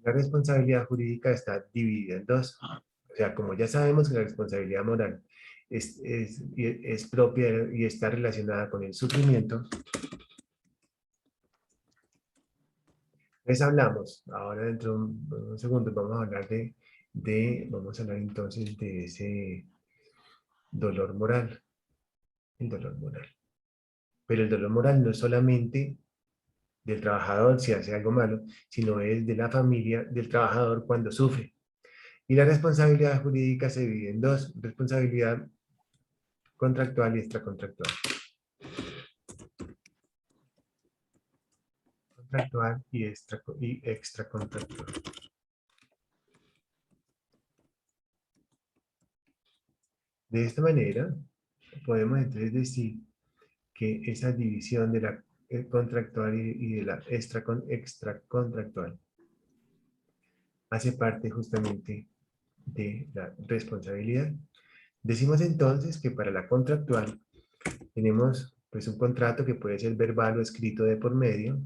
La responsabilidad jurídica está dividida en dos. O sea, como ya sabemos que la responsabilidad moral es propia y está relacionada con el sufrimiento, les hablamos. Ahora dentro de un segundo vamos a hablar vamos a hablar entonces de ese dolor moral. El dolor moral. Pero el dolor moral no es solamente del trabajador si hace algo malo, sino es de la familia del trabajador cuando sufre. Y la responsabilidad jurídica se divide en dos, responsabilidad contractual y extracontractual. Contractual y extracontractual. De esta manera, podemos entonces decir que esa división de la contractual y de la extracontractual hace parte justamente de la responsabilidad. Decimos entonces que para la contractual tenemos pues un contrato que puede ser verbal o escrito de por medio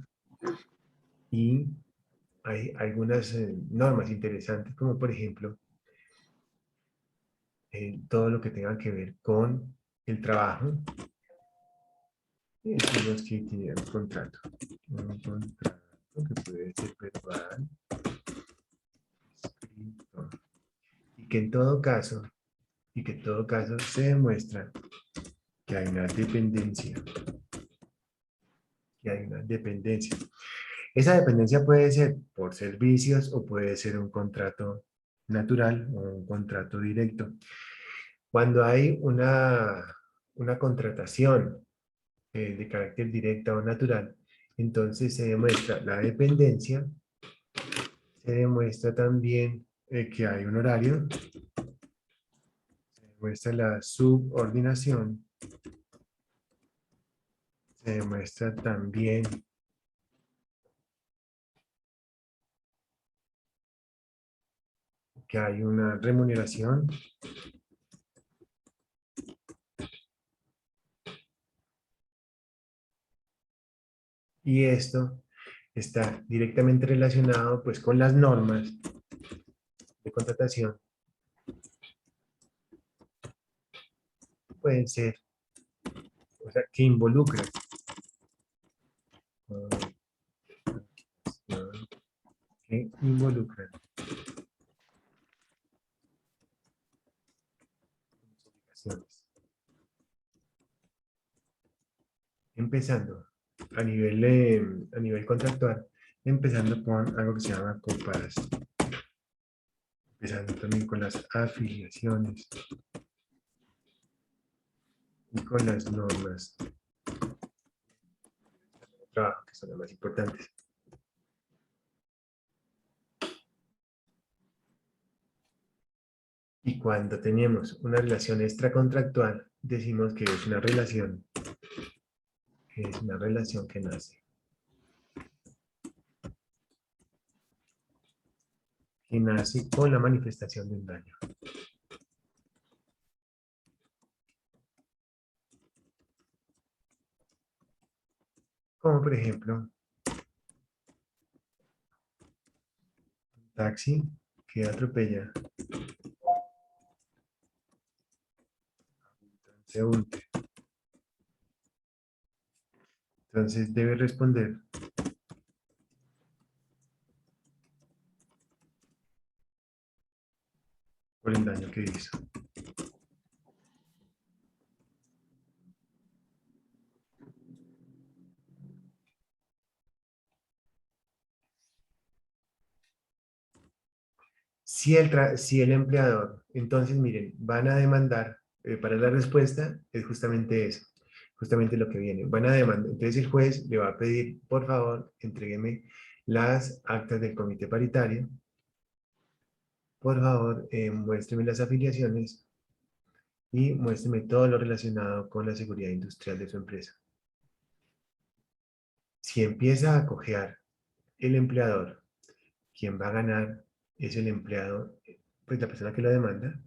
y hay algunas normas interesantes como por ejemplo todo lo que tenga que ver con el trabajo. Y decimos que tiene un contrato que puede ser verbal, escrito, y que en todo caso se demuestra que hay una dependencia. Esa dependencia puede ser por servicios o puede ser un contrato natural o un contrato directo. Cuando hay una contratación de carácter directa o natural, entonces se demuestra la dependencia, se demuestra también que hay un horario, se demuestra la subordinación, se demuestra también que hay una remuneración, y esto está directamente relacionado pues con las normas de contratación. Pueden ser, o sea, que involucran empezando a nivel contractual, empezando con algo que se llama COPAS, empezando también con las afiliaciones y con las normas de trabajo, que son las más importantes. Y cuando tenemos una relación extracontractual, decimos que es una relación que nace. Que nace con la manifestación de un daño. como por ejemplo, un taxi que atropella un transeúnte. Entonces debe responder por el daño que hizo. Si el empleador, entonces miren, van a demandar, para la respuesta es justamente eso, justamente lo que viene. Van a demandar, entonces el juez le va a pedir, por favor, entrégueme las actas del comité paritario, por favor, muéstreme las afiliaciones y muéstreme todo lo relacionado con la seguridad industrial de su empresa. Si empieza a cojear el empleador, quien va a ganar es el empleado, pues la persona que lo demanda,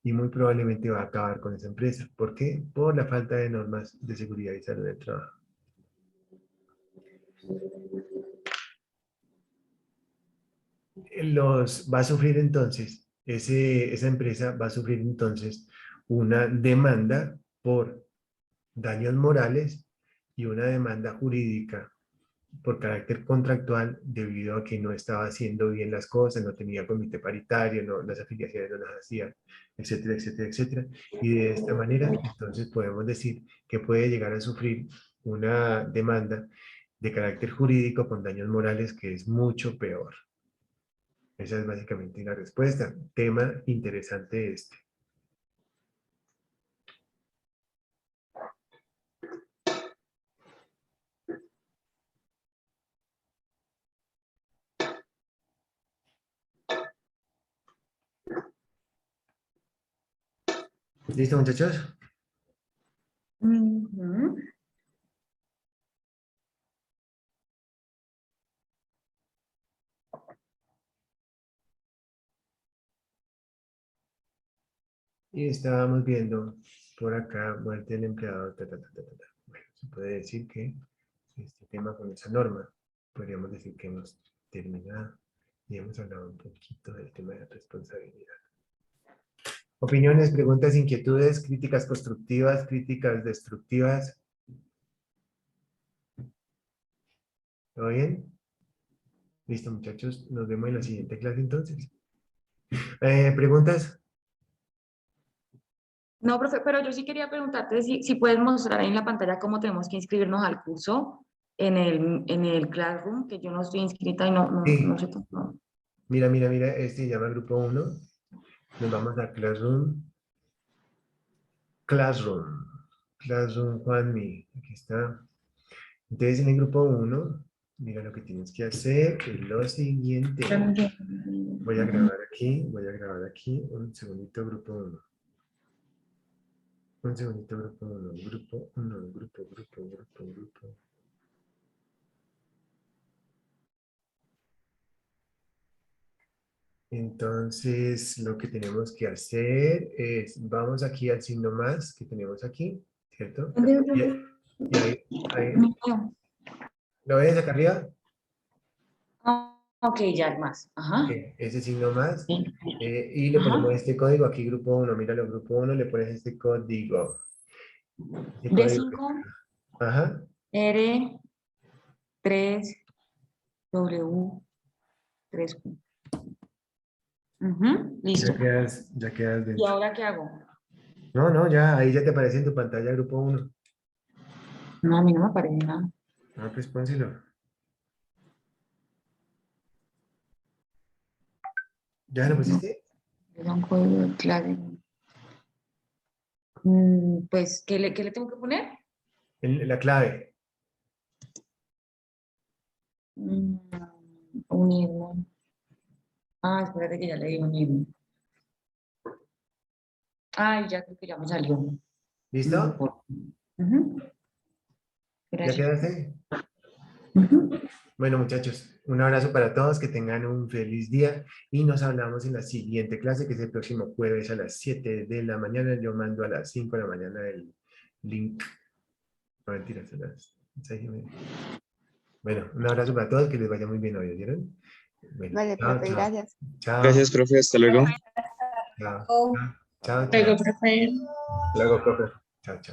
y muy probablemente va a acabar con esa empresa. ¿Por qué? Por la falta de normas de seguridad y salud del trabajo. Va a sufrir entonces, esa empresa va a sufrir entonces una demanda por daños morales y una demanda jurídica por carácter contractual debido a que no estaba haciendo bien las cosas, no tenía comité paritario, no, las afiliaciones no las hacía, etcétera, etcétera, etcétera. Y de esta manera, entonces podemos decir que puede llegar a sufrir una demanda de carácter jurídico con daños morales que es mucho peor. Esa es básicamente la respuesta. Tema interesante este. ¿Listo, muchachos? Ujú. Y estábamos viendo por acá, muerte del empleador, ta, ta, ta, ta, ta, ta. Bueno, se puede decir que este tema con esa norma, podríamos decir que hemos terminado y hemos hablado un poquito del tema de responsabilidad. Opiniones, preguntas, inquietudes, críticas constructivas, críticas destructivas. ¿Todo bien? Listo, muchachos, nos vemos en la siguiente clase entonces. ¿Preguntas? No, profe, pero yo sí quería preguntarte si puedes mostrar ahí en la pantalla cómo tenemos que inscribirnos al curso en el Classroom, que yo no estoy inscrita y Sí. no sé cómo. Mira, este se llama grupo 1. Nos vamos a Classroom. Classroom Juanmi. Aquí está. Entonces en el grupo 1, mira lo que tienes que hacer es lo siguiente. Voy a grabar aquí. Un segundito, grupo 1. Un segundito, grupo 1. Grupo 1, grupo. Entonces, lo que tenemos que hacer es, vamos aquí al signo más que tenemos aquí, ¿cierto? Y ahí, ¿lo ves acá arriba? Ok, ya más. Ajá. Ok, ese signo más. Sí. Y le ponemos Ajá. este código aquí, grupo 1. Míralo, grupo 1, le pones este código. Este código. D5 Ajá. R3W3. Listo. Ya quedas ¿Y dentro. ahora qué hago? No, ya, ahí ya te aparece en tu pantalla grupo 1. No, a mí no me aparece nada. Ah, pues pónselo. ¿Ya lo pusiste? Es un código de clave. Pues, ¿qué le tengo que poner? La clave. Unirme. Ah, espérate que ya le di unirme. Ay, ya creo que ya me salió. ¿Listo? Ujú. ¿Ya Gracias. quedaste? Ujú. Bueno, muchachos, un abrazo para todos, que tengan un feliz día y nos hablamos en la siguiente clase, que es el próximo jueves a las 7 de la mañana. Yo mando a las 5 de la mañana el link. No, mentiras, a las 6:30. Bueno, un abrazo para todos, que les vaya muy bien hoy, ¿vieron? Bueno, Vale, chao, profe, chao. gracias. Chao. Gracias, profe. Hasta luego. Chao. Oh. Chao, chao. Luego, profe. Luego, profe. Chao, chao.